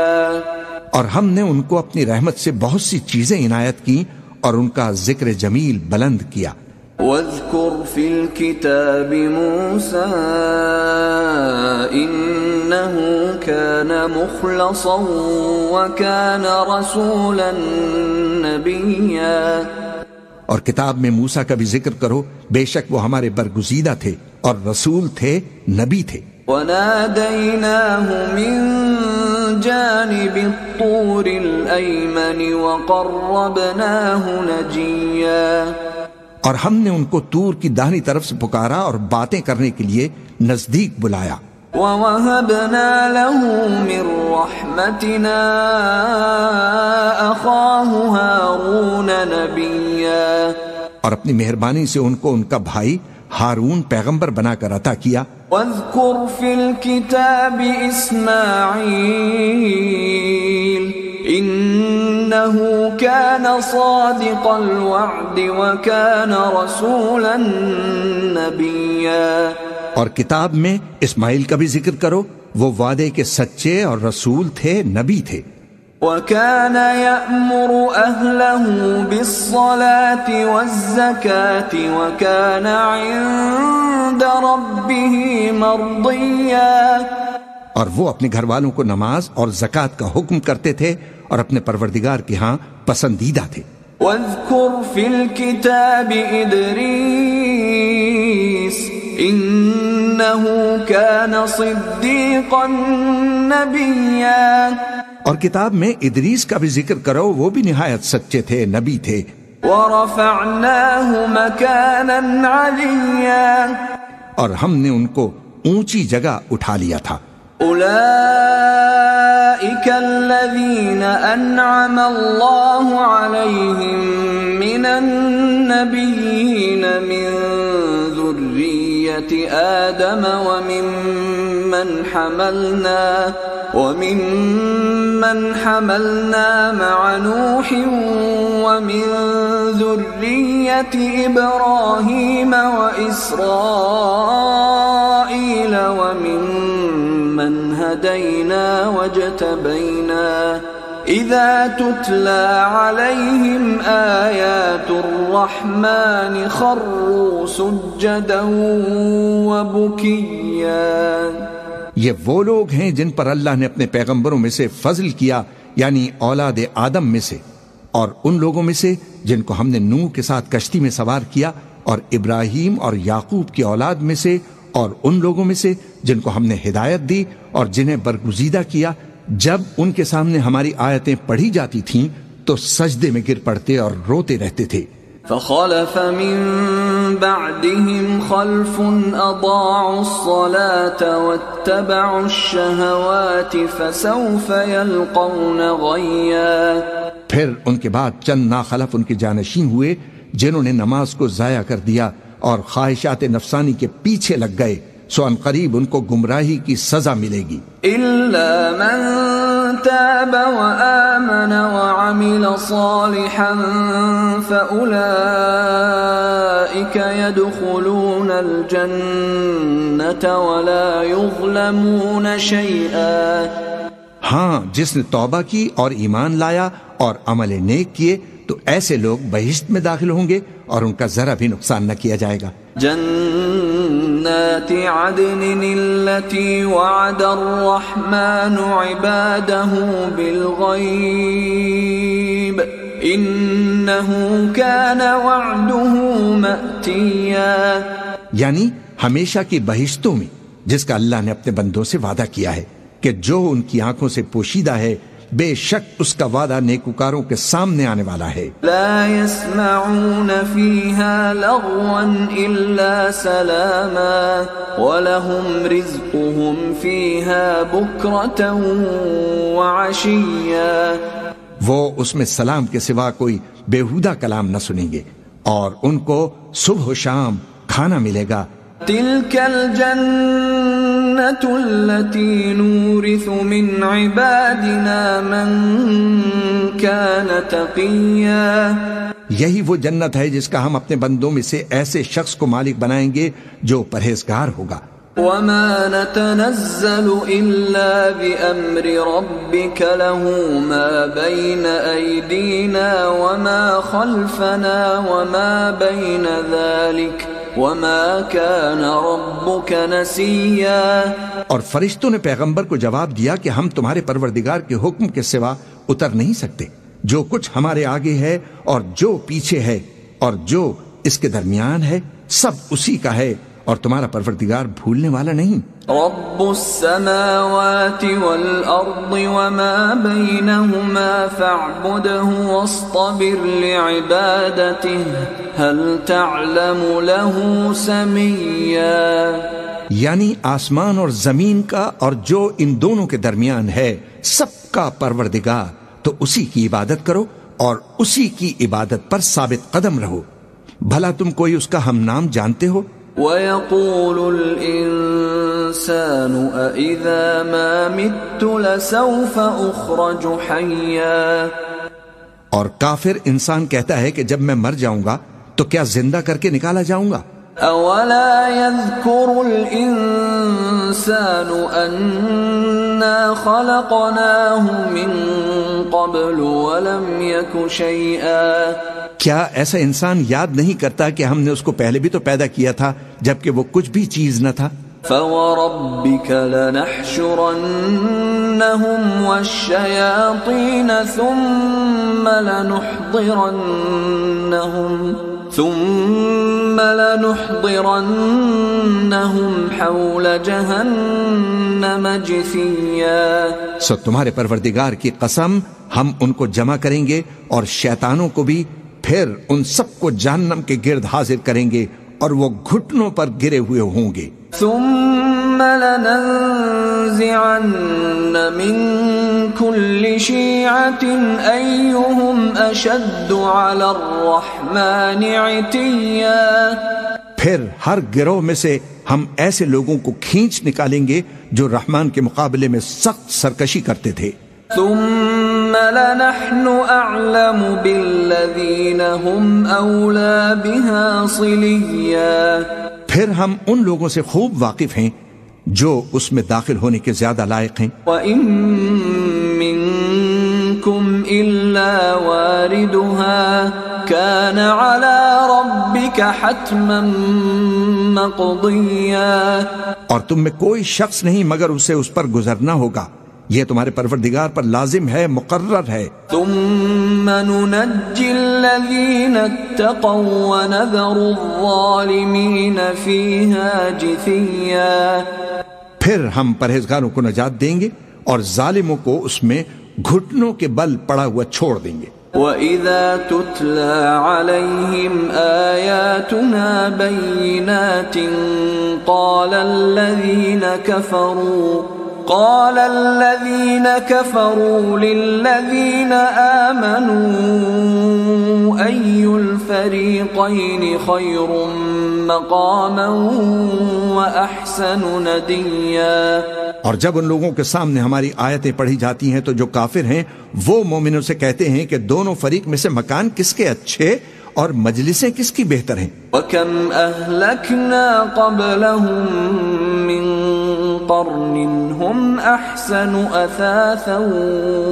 Speaker 2: اور ہم نے ان کو اپنی رحمت سے بہت سی چیزیں عنایت کی اور ان کا ذکر جمیل بلند کیا.
Speaker 1: واذكر في الكتاب موسى إنه كان مخلصا وكان رسولا نبيا.
Speaker 2: اور کتاب میں موسیٰ کا بھی ذکر کرو، بے شک وہ ہمارے برگزیدہ تھے اور رسول تھے، نبی تھے.
Speaker 1: وناديناه من جانب الطور الأيمن وقربناه نجيا.
Speaker 2: اور ہم نے ان کو طور کی داہنی طرف سے پکارا اور باتیں کرنے کے لیے نزدیک بلایا.
Speaker 1: وَوَهَبْنَا لَهُ مِن رَّحْمَتِنَا أَخَاهُ هَارُونَ نَبِيًّا.
Speaker 2: اور اپنی مہربانی سے ان کو ان کا بھائی ہارون پیغمبر بنا کر عطا کیا.
Speaker 1: وَاذْكُرْ فِي الْكِتَابِ إِسْمَاعِيلَ إِنَّهُ كَانَ صَادِقَ الْوَعْدِ وَكَانَ رَسُولًا نَبِيًّا.
Speaker 2: اور کتاب میں اسماعیل کا بھی ذکر کرو، وہ وعدے کے سچے اور رسول تھے، نبی تھے.
Speaker 1: وَكَانَ يَأْمُرُ أَهْلَهُ بِالصَّلَاةِ وَالزَّكَاةِ وَكَانَ عِندَ رَبِّهِ مَرْضِيًّا.
Speaker 2: اور وہ اپنے گھر والوں کو نماز اور زکوٰۃ کا حکم کرتے تھے اور اپنے پروردگار کے ہاں پسندیدہ تھے.
Speaker 1: وَاذْكُرْ فِي الْكِتَابِ إِدْرِيسَ إِنَّهُ كَانَ صِدِّيقًا نَبِيًّا.
Speaker 2: اور کتاب میں ادریس کا بھی ذکر کرو، وہ بھی نہایت سچے تھے، نبی تھے.
Speaker 1: وَرَفَعْنَاهُ مَكَانًا عَلِيًّا.
Speaker 2: اور ہم نے ان کو اونچی جگہ اٹھا لیا تھا.
Speaker 1: أُولَئِكَ الَّذِينَ أَنْعَمَ اللَّهُ عَلَيْهِمْ مِنَ النَّبِيِّينَ مِنْ ذُرِّيَّةِ آدَمَ وَمِمَّنْ حَمَلْنَا مَعَ نُوحٍ وَمِنْ ذُرِّيَّةِ إِبْرَاهِيمَ وَإِسْرَائِيلَ وَمِمَّنْ هَدَيْنَا وَاجْتَبَيْنَا إِذَا تُتْلَى عَلَيْهِمْ آيَاتُ الرَّحْمَنِ خَرُّوا سُجَّدًا وَبُكِيًّا.
Speaker 2: یہ وہ لوگ ہیں جن پر اللہ نے اپنے پیغمبروں میں سے فضل کیا، یعنی اولاد آدم میں سے، اور ان لوگوں میں سے جن کو ہم نے نوح کے ساتھ کشتی میں سوار کیا، اور ابراہیم اور یعقوب کی اولاد میں سے، اور ان لوگوں میں سے جن کو ہم نے ہدایت دی اور جنہیں برگزیدہ کیا. جب ان کے سامنے ہماری آیتیں پڑھی جاتی تھیں تو سجدے میں گر پڑتے اور روتے رہتے تھے.
Speaker 1: فَخَلَفَ مِن بَعْدِهِمْ خَلْفٌ أَضَاعُوا الصَّلَاةَ وَاتَّبَعُوا الشَّهَوَاتِ فَسَوْفَ يَلْقَوْنَ غَيًّا.
Speaker 2: پھر ان کے بعد چند ناخلف ان کے جانشین ہوئے جنہوں نے نماز کو ضائع کر دیا اور خواہشات نفسانی کے پیچھے لگ گئے، سو ان قریب ان کو گمراہی کی سزا ملے گی.
Speaker 1: إِلَّا مَن تَابَ وَآمَنَ وَعَمِلَ صَالِحًا فَأُولَئِكَ يَدْخُلُونَ الْجَنَّةَ وَلَا يُظْلَمُونَ شَيْئًا.
Speaker 2: ہاں، جس نے توبہ کی اور ایمان لایا اور عمل نیک کیے تو ایسے لوگ بہشت میں داخل ہوں گے اور ان کا ذرا بھی نقصان نہ کیا جائے گا.
Speaker 1: جنات عدن التي وعد الرحمن عباده بالغيب إنه كان وعده مأتيا.
Speaker 2: یعنی ہمیشہ کی بہشتوں میں جس کا اللہ نے اپنے بندوں سے وعدہ کیا ہے کہ جو ان کی آنکھوں سے پوشیدہ ہے، بے شک اس کا وعدہ نیکوکاروں کے سامنے آنے والا ہے.
Speaker 1: لا يسمعون فيها لغوا إلا سلاما ولهم رزقهم فيها بكرة وعشيا.
Speaker 2: وہ اس میں سلام کے سوا کوئی بیہودہ کلام نہ سنیں گے اور ان کو صبح و شام کھانا ملے گا.
Speaker 1: تلك الجنة التي نورث من عبادنا من كان تقيا.
Speaker 2: یہی وہ جنت ہے جس کا ہم اپنے بندوں میں سے ایسے شخص کو مالک بنائیں گے جو پرہیزگار ہوگا.
Speaker 1: وما نتنزل إلا بأمر ربك له ما بين أيدينا وما خلفنا وما بين ذلك وما كان ربك نسيا.
Speaker 2: اور فرشتوں نے پیغمبر کو جواب دیا کہ ہم تمہارے پروردگار کے حکم کے سوا اتر نہیں سکتے. جو کچھ ہمارے آگے ہے اور جو پیچھے ہے اور جو اس کے درمیان ہے سب اسی کا ہے، اور تمہارا پروردگار بھولنے والا نہیں۔
Speaker 1: رب السماوات والأرض وما بينهما فاعبده واصطبر لعبادته هل تعلم له سميا،
Speaker 2: یعنی آسمان اور زمین کا اور جو ان دونوں کے درمیان ہے سب کا پروردگار، تو اسی کی عبادت کرو اور اسی کی عبادت پر ثابت قدم رہو، بھلا تم کوئی اس کا ہم نام جانتے ہو؟
Speaker 1: وَيَقُولُ الْإِنسَانُ أَإِذَا مَا مِتُّ لَسَوْفَ أُخْرَجُ حَيًّا،
Speaker 2: اور کافر انسان کہتا ہے کہ جب میں مر جاؤں گا تو کیا زندہ کر کے نکالا جاؤں گا؟
Speaker 1: أَوَلَا يَذْكُرُ الْإِنسَانُ أَنَّا خَلَقْنَاهُ مِن قَبْلُ وَلَمْ يَكُ شَيْئًا،
Speaker 2: کیا ایسا انسان یاد نہیں کرتا کہ ہم نے اس کو پہلے بھی تو پیدا کیا تھا جبکہ وہ کچھ بھی چیز نہ تھا؟
Speaker 1: فَوَرَبِّكَ لَنَحْشُرَنَّهُمْ وَالشَّيَاطِينَ ثُمَّ لَنُحْضِرَنَّهُمْ حَوْلَ جَهَنَّمَ جِثِيًّا،
Speaker 2: سو تمہارے پروردگار کی قسم ہم ان کو جمع کریں گے اور شیطانوں کو بھی، پھر ان سب کو جہنم کے گرد حاضر کریں گے اور وہ گھٹنوں پر گرے ہوئے ہوں گے۔
Speaker 1: ثم لننزعن من كل شيعة أيهم أشد على الرحمن عتيا،
Speaker 2: پھر ہر گروہ میں سے ہم ایسے لوگوں کو کھینچ نکالیں گے جو رحمان کے مقابلے میں سخت سرکشی کرتے تھے۔
Speaker 1: ثم لنحن أعلم بالذين هم أولى بها صليا،
Speaker 2: پھر ہم ان لوگوں سے خوب واقف ہیں جو اس میں داخل ہونے کے زیادہ لائق ہیں۔
Speaker 1: وَإِن مِّنكُمْ إِلَّا وَارِدُهَا كَانَ عَلَى رَبِّكَ حَتْمًا مَّقْضِيًّا،
Speaker 2: اور تم میں کوئی شخص نہیں مگر اسے اس پر گزرنا ہوگا، یہ تمہارے پروردگار پر لازم ہے، مقرر ہے۔
Speaker 1: ثم ننجي الذين اتقوا ونذر الظالمين فيها جثيا،
Speaker 2: پھر ہم پرہیزگاروں کو نجات دیں گے اور ظالموں کو اس میں گھٹنوں کے بل پڑا ہوا چھوڑ دیں گے۔
Speaker 1: وَإِذَا تُتْلَى عَلَيْهِمْ آيَاتُنَا بَيِّنَاتٍ قَالَ الَّذِينَ كَفَرُوا لِلَّذِينَ آمَنُوا أَيُّ الْفَرِيقَيْنِ خَيْرٌ مَّقَامًا وَأَحْسَنُ نَدِيًّا،
Speaker 2: اور جب ان لوگوں کے سامنے ہماری آیتیں پڑھی جاتی ہیں تو جو کافر ہیں وہ مومنوں سے کہتے ہیں کہ دونوں فریق میں سے مکان کس کے اچھے اور مجلسیں کس کی بہتر ہیں۔
Speaker 1: وَكَمْ أَهْلَكْنَا قَبْلَهُمْ مِنْ قَرْنٍ هُمْ أَحْسَنُ أَثَاثًا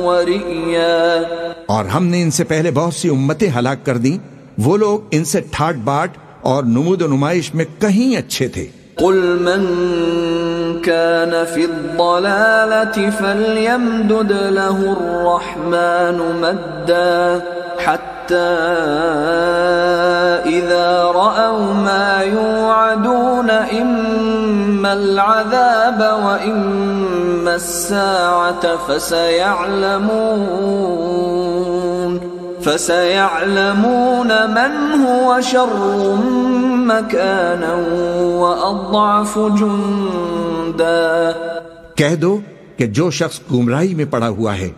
Speaker 1: وَرِئْيًا،
Speaker 2: اور ہم نے ان سے پہلے بہت سی امتیں ہلاک کر دیں، وہ لوگ ان سے ٹھاٹ باٹ اور نمود و نمائش میں کہیں اچھے تھے۔
Speaker 1: قُلْ مَنْ كَانَ فِي الضَّلَالَةِ فَلْيَمْدُدْ لَهُ الرَّحْمَنُ مَدًّا حَتَّى إِذَا رَأَوْا مَا يُوعَدُونَ إِمَّا الْعَذَابَ وَإِمَّا السَّاعَةَ فَسَيَعْلَمُونَ مَنْ هُوَ شَرٌّ مَكَانًا وَأَضْعَفُ جُنْدًا،
Speaker 2: کہہ دو کہ جو شخص گمراہی میں پڑا ہوا ہے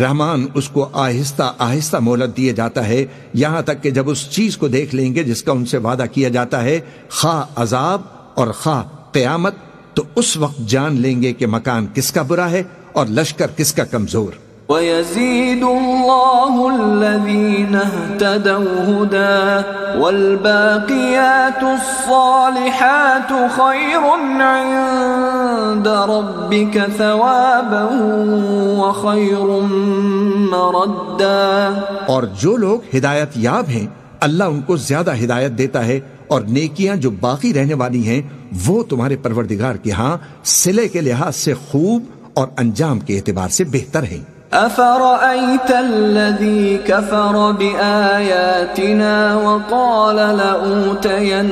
Speaker 2: رحمان اس کو آہستہ آہستہ مہلت دیے جاتا ہے، یہاں تک کہ جب اس چیز کو دیکھ لیں گے جس کا ان سے وعدہ کیا جاتا ہے، خواہ عذاب اور خواہ قیامت، تو اس وقت جان لیں گے کہ مکان کس کا برا ہے اور لشکر کس کا کمزور۔
Speaker 1: وَيَزِيدُ اللَّهُ الَّذِينَ اهْتَدَوْا هُدًى وَالْبَاقِيَاتُ الصَّالِحَاتُ خَيْرٌ عِندَ رَبِّكَ ثَوَابًا وَخَيْرٌ مَّرَدًّا،
Speaker 2: اور جو لوگ ہدایت یاب ہیں اللہ ان کو زیادہ ہدایت دیتا ہے، اور نیکیاں جو باقی رہنے والی ہیں وہ تمہارے پروردگار کے ہاں صلے کے لحاظ سے خوب اور انجام کے اعتبار سے بہتر ہیں۔
Speaker 1: أفرأيت الذي كفر بآياتنا وقال لأوتين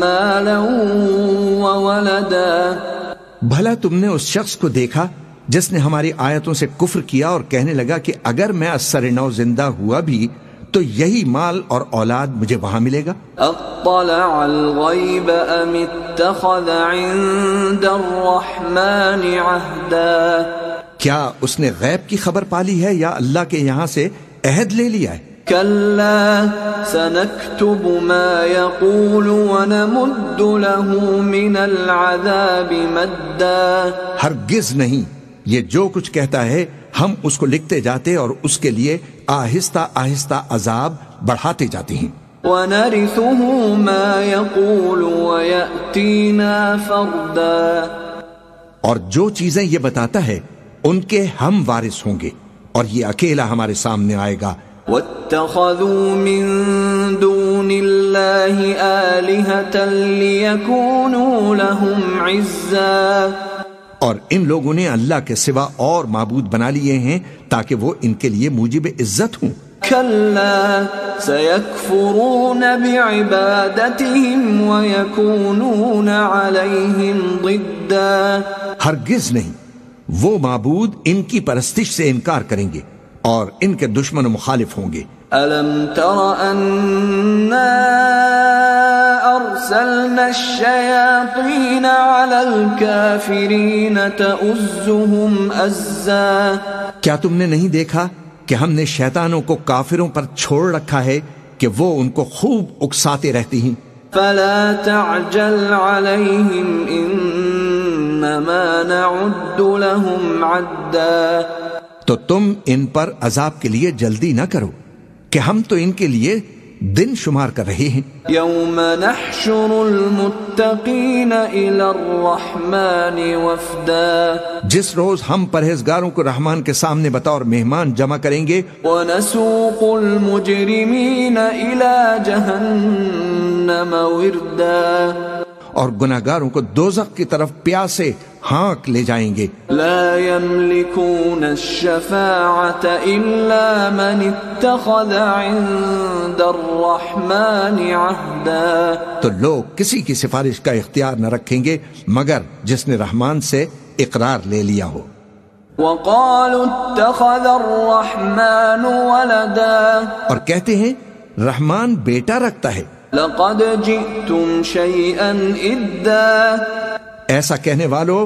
Speaker 1: مالا وولدا.
Speaker 2: بھلا تم نے اس شخص کو دیکھا جس نے ہماری آیتوں سے کفر کیا اور کہنے لگا کہ اگر میں ازسر نو زندہ ہوا بھی تو یہی مال اور اولاد مجھے وہاں ملے گا.
Speaker 1: اطلع الغیب ام اتخذ عند الرحمن عہدا.
Speaker 2: کیا اس نے غیب کی خبر پالی ہے یا اللہ کے یہاں سے عہد لے لیا ہے؟
Speaker 1: کلا سنکتب ما یقول ونمد له من العذاب مدا.
Speaker 2: ہرگز نہیں، یہ جو کچھ کہتا ہے ہم اس کو لکھتے جاتے اور اس کے لیے آہستہ آہستہ عذاب بڑھاتے جاتے ہیں.
Speaker 1: وَنَرِثُهُ مَا يَقُولُ وَيَأْتِينَا فَرْدًا.
Speaker 2: اور جو چیزیں یہ بتاتا ہے ان کے ہم وارث ہوں گے اور یہ اکیلا ہمارے سامنے آئے گا.
Speaker 1: وَاتَّخَذُوا مِن دُونِ اللَّهِ آلِهَةً لِيَكُونُوا لَهُمْ عِزًّا.
Speaker 2: اور ان لوگوں نے اللہ کے سوا اور معبود بنا لیے ہیں تاکہ وہ ان کے لیے موجب عزت ہوں.
Speaker 1: کلا سیکفرون بعبادتهم ویکونون علیہم ضدا.
Speaker 2: ہرگز نہیں، وہ معبود ان کی پرستش سے انکار کریں گے اور ان کے دشمن و مخالف ہوں گے.
Speaker 1: الم تر انا ارسلنا الشیاطین علی الکافرین تؤزهم ازا.
Speaker 2: کیا تم نے نہیں دیکھا کہ ہم نے شیطانوں کو کافروں پر چھوڑ رکھا ہے کہ وہ ان کو خوب اکساتے رہتی ہیں.
Speaker 1: فلا تعجل علیہم انما نعد لهم عدا.
Speaker 2: تو تم ان پر عذاب کے لیے جلدی نہ کرو کہ ہم تو ان کے لیے دن شمار کر رہے ہیں.
Speaker 1: یوم نحشر المتقین الی الرحمن وفدا.
Speaker 2: جس روز ہم پرہیزگاروں کو رحمان کے سامنے بطور مہمان جمع کریں گے.
Speaker 1: ونسوق المجرمین الی جہنم وردا.
Speaker 2: اور گناہگاروں کو دوزخ کی طرف پیاسے ہانک لے جائیں گے.
Speaker 1: لا يملكون الشفاعة الا من اتخذ عند الرحمن عهدا.
Speaker 2: تو لوگ کسی کی سفارش کا اختیار نہ رکھیں گے مگر جس نے رحمان سے اقرار لے لیا ہو.
Speaker 1: وقالوا اتخذ الرحمن ولدا.
Speaker 2: اور کہتے ہیں رحمان بیٹا رکھتا ہے.
Speaker 1: لقد جئتم شيئا إدا.
Speaker 2: ایسا کہنے والو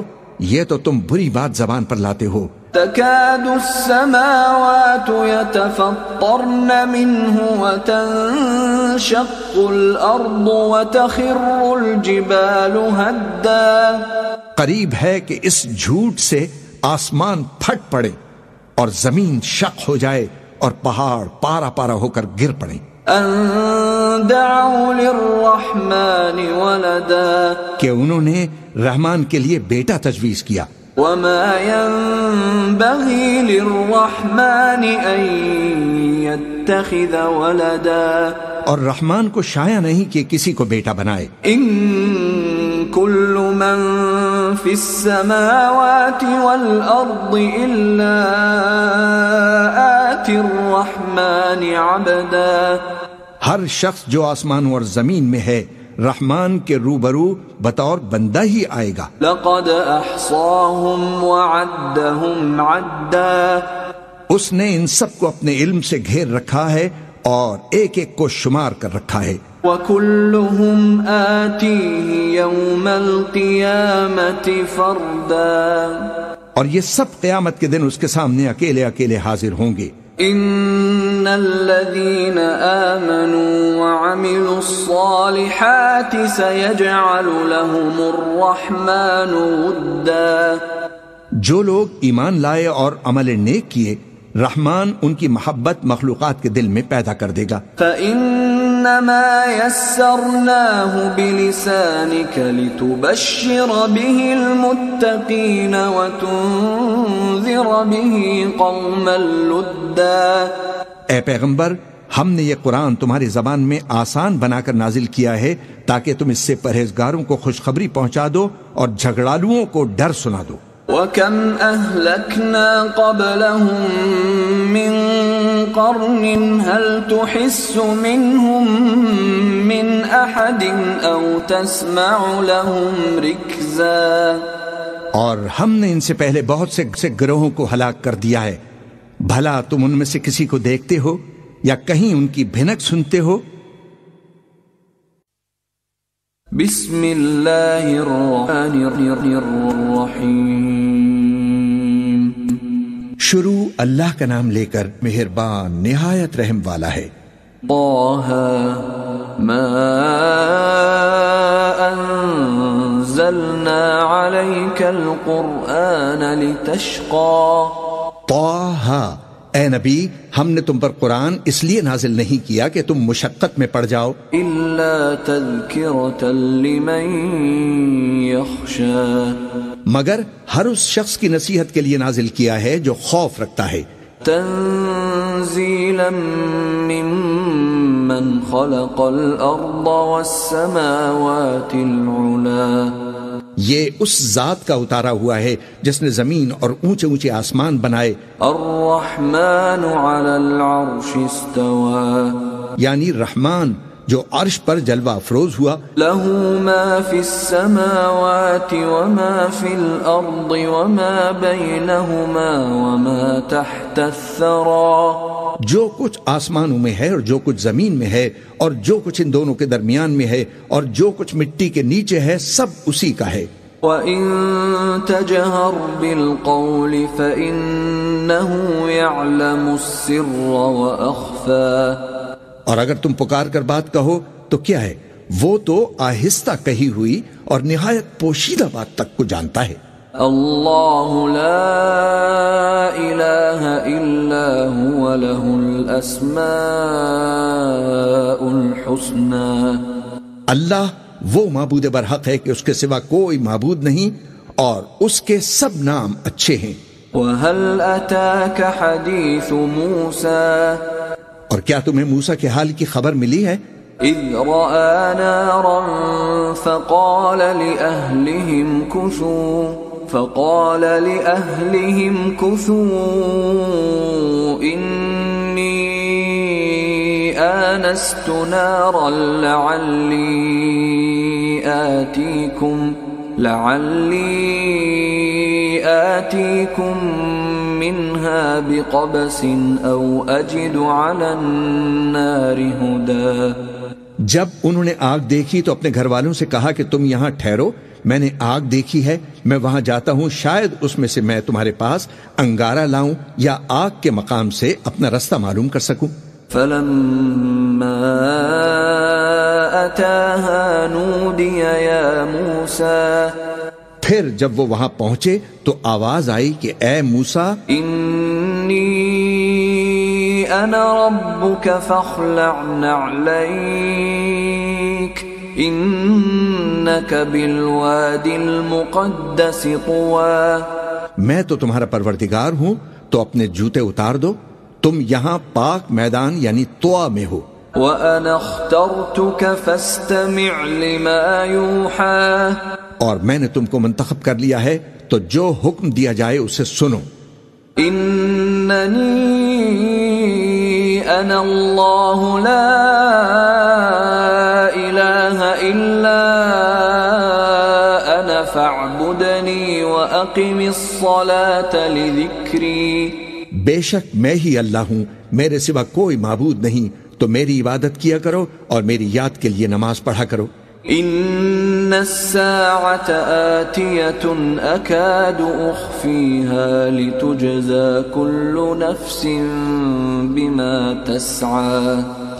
Speaker 2: یہ تو تم بری بات زبان پر لاتے ہو.
Speaker 1: تكاد السماوات يتفطرن منه وتنشق الأرض وتخر الجبال هدا.
Speaker 2: قریب ہے کہ اس جھوٹ سے آسمان پھٹ پڑے اور زمین شق ہو جائے اور پہاڑ پارا پارا ہو کر گر پڑے.
Speaker 1: ان دعوا للرحمن ولدا.
Speaker 2: کہ انہوں نے رحمان کے لیے بیٹا تجویز کیا.
Speaker 1: وما ينبغي للرحمن ان يتخذ ولدا.
Speaker 2: اور رحمان کو شایع نہیں کہ کسی کو بیٹا بنائے.
Speaker 1: ان كل من في السماوات والارض الا آتي الرحمن عبدا.
Speaker 2: ہر شخص جو آسمانوں اور زمین میں ہے رحمان کے روبرو بطور بندہ ہی آئے گا.
Speaker 1: لقد احصاهم وعدهم عدا.
Speaker 2: اس نے ان سب کو اپنے علم سے گھیر رکھا ہے اور ایک ایک کو شمار کر رکھا ہے.
Speaker 1: وَكُلُّهُمْ آتِيهِ يَوْمَ الْقِيَامَةِ فَرْدًا.
Speaker 2: اور یہ سب قیامت کے دن اس کے سامنے اکیلے اکیلے حاضر ہوں گے.
Speaker 1: ان الذين آمنوا وعملوا الصالحات سيجعل لهم الرحمن ودا.
Speaker 2: جو لوگ ایمان لائے اور عمل نیک کیے رحمان ان کی محبت مخلوقات کے دل میں پیدا کر دے گا.
Speaker 1: فإنما يسرناه بلسانك لتبشر به المتقين وتنذر به قوما لدا.
Speaker 2: اے پیغمبر ہم نے یہ قرآن تمہاری زبان میں آسان بنا کر نازل کیا ہے تاکہ تم اس سے پرہیزگاروں کو خوشخبری پہنچا دو اور جھگڑالوؤں کو ڈر سنا دو.
Speaker 1: وَكَمْ أَهْلَكْنَا قَبْلَهُمْ مِنْ قَرْنٍ هَلْ تُحِسُّ مِنْهُمْ مِنْ أَحَدٍ أَوْ تَسْمَعُ لَهُمْ رِكْزًا۔
Speaker 2: اور ہم نے ان سے پہلے بہت سے گروہوں کو ہلاک کر دیا ہے، بھلا تم ان میں سے کسی کو دیکھتے ہو یا کہیں ان کی بھنک سنتے ہو؟
Speaker 1: بسم اللہ الرحمن الرحیم۔
Speaker 2: شروع اللہ کا نام لے کر، مہربان نہایت رحم والا ہے۔
Speaker 1: طٰہ ما انزلنا علیک القرآن لتشقى۔
Speaker 2: طٰہ، اے نبی، ہم نے تم پر قرآن اس لیے نازل نہیں کیا کہ تم مشقت میں پڑ جاؤ،
Speaker 1: الا تذکرۃ لمن یخشی،
Speaker 2: مگر ہر اس شخص کی نصیحت کے لیے نازل کیا ہے جو خوف رکھتا ہے۔
Speaker 1: تنزیلا ممن خلق الارض والسماوات العلی،
Speaker 2: یہ اس ذات کا اتارا ہوا ہے جس نے زمین اور اونچے اونچے آسمان بنائے۔
Speaker 1: الرحمن علی العرش استوى،
Speaker 2: یعنی رحمان جو عرش پر جلوہ افروز ہوا۔
Speaker 1: له ما فی السماوات وما فی الارض وما بینہما وما تحت الثری،
Speaker 2: جو کچھ آسمانوں میں ہے اور جو کچھ زمین میں ہے اور جو کچھ ان دونوں کے درمیان میں ہے اور جو کچھ مٹی کے نیچے ہے، سب اسی کا ہے۔
Speaker 1: وَإِن تَجْهَرْ بِالْقَوْلِ فَإِنَّهُ يَعْلَمُ السِّرَّ وَأَخْفَى،
Speaker 2: اور اگر تم پکار کر بات کہو تو کیا ہے، وہ تو آہستہ کہی ہوئی اور نہایت پوشیدہ بات تک کو جانتا ہے۔
Speaker 1: اللہ لا الہ الا هو له الاسماء الحسنى،
Speaker 2: اللہ وہ معبود برحق ہے کہ اس کے سوا کوئی معبود نہیں اور اس کے سب نام اچھے ہیں۔
Speaker 1: وَهَلْ أَتَاكَ حَدِيثُ مُوسَى،
Speaker 2: اور کیا تمہیں موسیٰ کے حال کی خبر ملی ہے؟
Speaker 1: اذ رأى نارا فقال لأهلهم كثوا إني آنست نارا لعلي آتيكم منها بقبس أو أجد على النار هدى۔
Speaker 2: جب انہوں نے آگ دیکھی تو اپنے گھر والوں سے کہا کہ تم یہاں ٹھہرو، میں نے آگ دیکھی ہے، میں وہاں جاتا ہوں، شاید اس میں سے میں تمہارے پاس انگارہ لاؤں یا آگ کے مقام سے اپنا رستہ معلوم کر سکوں۔
Speaker 1: فلما أتاها نودي يا موسى،
Speaker 2: پھر جب وہ وہاں پہنچے تو آواز آئی کہ اے موسیٰ،
Speaker 1: انی انا ربک فاخلع نعلیک انک بالوادی المقدس طوی،
Speaker 2: میں تو تمہارا پروردگار ہوں تو اپنے جوتے اتار دو، تم یہاں پاک میدان یعنی طوا میں ہو۔
Speaker 1: وَأَنَا اخْتَرْتُكَ فَاسْتَمِعْ لِمَا يُوحَىٰ،
Speaker 2: اور میں نے تم کو منتخب کر لیا ہے تو جو حکم دیا جائے اسے سنو۔
Speaker 1: اننی انا اللہ لا الہ الا انا فاعبدنی واقم الصلاة لذکری،
Speaker 2: بے شک میں ہی اللہ ہوں، میرے سوا کوئی معبود نہیں، تو میری عبادت کیا کرو اور میری یاد کے لیے نماز پڑھا کرو۔
Speaker 1: ان الساعة آتیة اکاد اخفیها لتجزى كل نفس بما تسعى،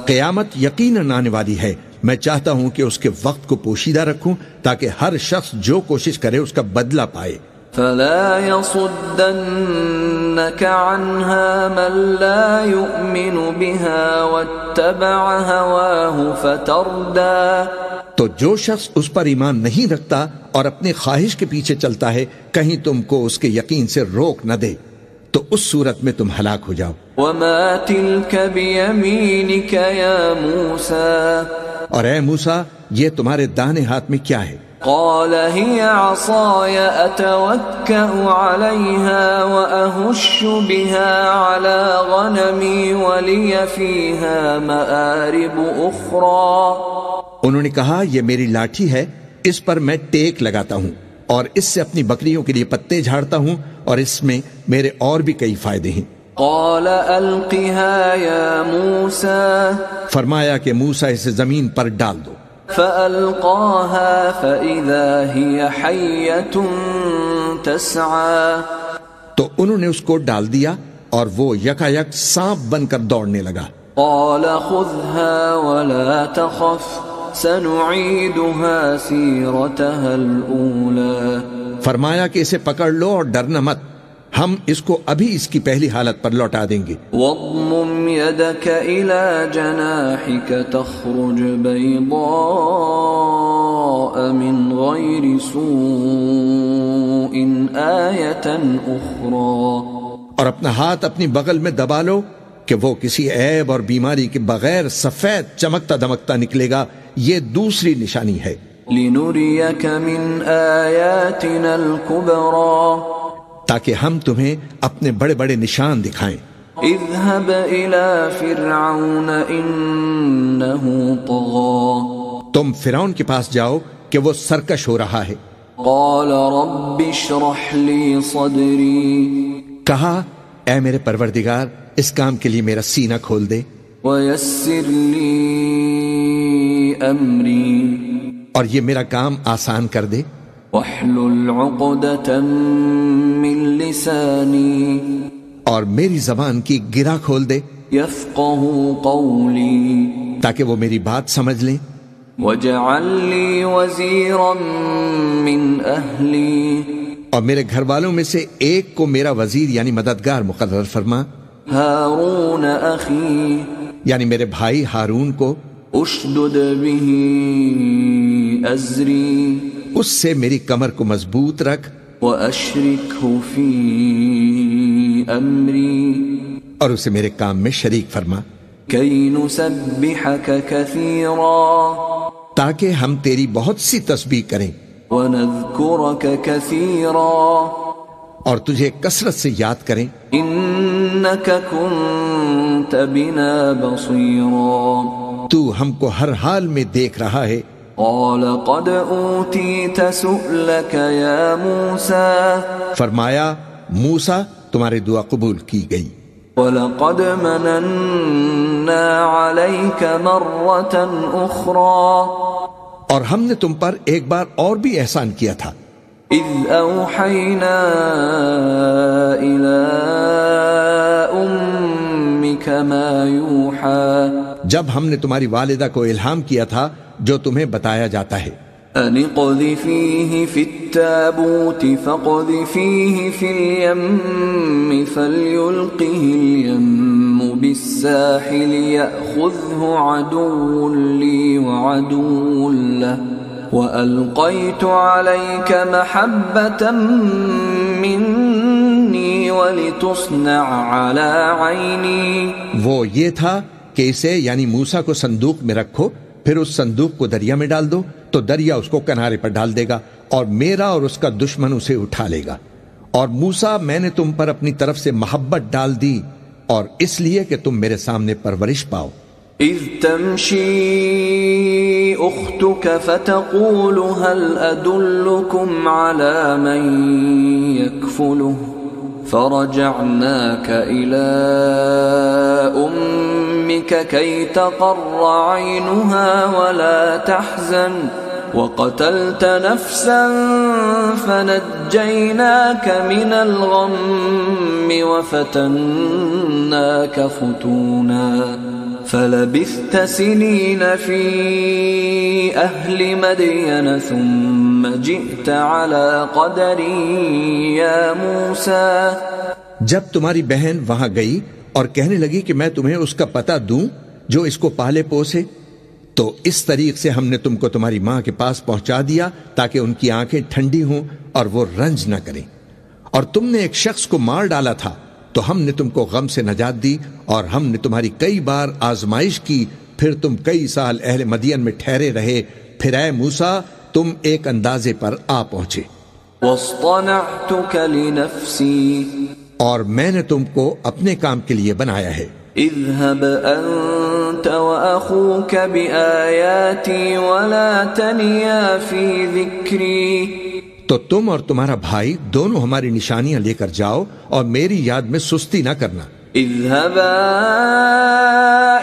Speaker 2: قیامت یقیناً آنے والی ہے، میں چاہتا ہوں کہ اس کے وقت کو پوشیدہ رکھوں تاکہ ہر شخص جو کوشش کرے اس کا بدلہ پائے۔
Speaker 1: فلا يصدنك عنها من لا يؤمن بها واتبع هواه فتردى، تو
Speaker 2: جو شخص اس پر ایمان نہیں رکھتا اور اپنی خواہش کے پیچھے چلتا ہے کہیں تم کو اس کے یقین سے روک نہ دے تو اس صورت میں تم ہلاک ہو جاؤ۔
Speaker 1: وما تلك بيمينك يا موسى،
Speaker 2: اور اے موسیٰ یہ تمہارے داہنے ہاتھ میں کیا ہے؟
Speaker 1: قال هي عصاي أتوكأ عليها وأهش بها على غنمي ولي فيها مآرب أخرى.
Speaker 2: انہوں نے کہا یہ میری لاٹھی ہے، اس پر میں ٹیک لگاتا ہوں اور اس سے اپنی بکریوں کے لیے پتے جھاڑتا ہوں اور اس میں میرے اور بھی کئی فائدے ہیں.
Speaker 1: قال ألقها يا موسى.
Speaker 2: فرمایا کہ موسیٰ اسے زمین پر ڈال دو.
Speaker 1: فألقاها فإذا هي حية تسعى.
Speaker 2: تو انہوں نے اس کو ڈال دیا اور وہ یکایک سانپ بن کر دوڑنے لگا.
Speaker 1: قال خذها ولا تخف سنعيدها سيرتها الأولى.
Speaker 2: فرمایا کہ اسے پکڑ لو اور ڈرنا مت، ہم اس کو ابھی اس کی پہلی حالت پر لوٹا دیں گے.
Speaker 1: واضمم يدك إلى جناحك تخرج بيضاء من غير سوء آية أخرى.
Speaker 2: اور اپنا ہاتھ اپنی بغل میں دبا لو کہ وہ کسی عیب اور بیماری کے بغیر سفید چمکتا دمکتا نکلے گا، یہ دوسری نشانی ہے.
Speaker 1: لنريك من آياتنا الكبرى.
Speaker 2: تاکہ ہم تمہیں اپنے بڑے بڑے نشان دکھائیں.
Speaker 1: اذهب إلى فرعون إنه طغى.
Speaker 2: تم فرعون کے پاس جاؤ کہ وہ سرکش ہو رہا ہے.
Speaker 1: قال رب اشرح لي صدري.
Speaker 2: کہا اے میرے پروردگار اس کام کے لیے میرا سینہ کھول دے.
Speaker 1: ويسر لي أمري.
Speaker 2: اور یہ میرا کام آسان کر دے.
Speaker 1: واحلل عقدة من لساني.
Speaker 2: اور میری زبان کی گرہ کھول دے
Speaker 1: يفقهوا قولي.
Speaker 2: تاکہ وہ میری بات سمجھ لیں.
Speaker 1: واجعل لي وزيرا من أهلي.
Speaker 2: اور میرے گھر والوں میں سے ایک کو میرا وزیر یعنی مددگار مقرر فرما.
Speaker 1: هارون أخي.
Speaker 2: یعنی میرے بھائی ہارون کو.
Speaker 1: اشدد به أزري.
Speaker 2: اس سے میری کمر کو مضبوط رکھ.
Speaker 1: وأشركه في أمري.
Speaker 2: اور اسے میرے کام میں شریک فرما.
Speaker 1: كي نسبحك كثيرا.
Speaker 2: تاکہ ہم تیری بہت سی تسبیح کریں.
Speaker 1: ونذكرك كثيرا.
Speaker 2: اور تجھے کثرت سے یاد کریں.
Speaker 1: إنك كنت بنا بصيرا.
Speaker 2: تو ہم کو ہر حال میں دیکھ رہا ہے.
Speaker 1: قال قد أوتيت سؤلك يا موسى.
Speaker 2: فرمایا موسیٰ تمہاری دعا قبول کی گئی.
Speaker 1: وَلَقَدْ مَنَنَّا عَلَيْكَ مَرَّةً أُخْرَى.
Speaker 2: اور ہم نے تم پر ایک بار اور بھی احسان کیا تھا.
Speaker 1: إِذْ أَوْحَيْنَا إِلَىٰ أُمِّكَ مَا يُوحَىٰ.
Speaker 2: جب ہم نے تمہاری والدہ کو الہام کیا تھا جو تمہیں بتایا جاتا ہے.
Speaker 1: أَنِ اقْذِفِيهِ فِي التَّابُوتِ فَاقْذِفِيهِ فِي الْيَمِّ فَلْيُلْقِهِ الْيَمُّ بِالسَّاحِلِ يَأْخُذْهُ عَدُوٌّ لِّي وَعَدُوٌّ لَّهُ وَأَلْقَيْتُ عَلَيْكَ مَحَبَّةً مِّنِّي وَلِتُصْنَعَ عَلَىٰ عَيْنِي.
Speaker 2: وہ یہ تھا کہ اسے یعنی موسیٰ کو صندوق میں رکھو، پھر اس صندوق کو دریا میں ڈال دو تو دریا اس کو کنارے پر ڈال دے گا اور میرا اور اس کا دشمن اسے اٹھا لے گا. اور موسیٰ میں نے تم پر اپنی طرف سے محبت ڈال دی اور اس لیے کہ تم میرے سامنے پرورش پاؤ.
Speaker 1: إذ تمشي أختك فتقول هل أدلكم على من يكفله فرجعناك إلى أمك كي تقر عينها ولا تحزن وقتلت نفسا فنجيناك من الغم وفتناك فتونا فلبثت سنين في أهل مدين ثم جئت على قدر يا موسى.
Speaker 2: جب تمہاری بہن وہاں گئی اور کہنے لگی کہ میں تمہیں اس کا پتہ دوں جو اس کو پالے پوسے، تو اس طریق سے ہم نے تم کو تمہاری ماں کے پاس پہنچا دیا تاکہ ان کی آنکھیں ٹھنڈی ہوں اور وہ رنج نہ کریں. اور تم نے ایک شخص کو مار ڈالا تھا تو ہم نے تم کو غم سے نجات دی اور ہم نے تمہاری کئی بار آزمائش کی، پھر تم کئی سال اہل مدین میں ٹھہرے رہے. پھر اے موسیٰ تم ایک اندازے پر آ پہنچے.
Speaker 1: واصطنعتك لنفسي
Speaker 2: اور میں نے تم کو اپنے کام کے لیے بنایا ہے.
Speaker 1: اذهب أنت وأخوك بآياتي ولا تنيا في ذكري.
Speaker 2: تو تم اور تمہارا بھائی دونوں ہماری نشانیاں لے کر جاؤ اور میری یاد میں سستی نہ کرنا.
Speaker 1: اذهبا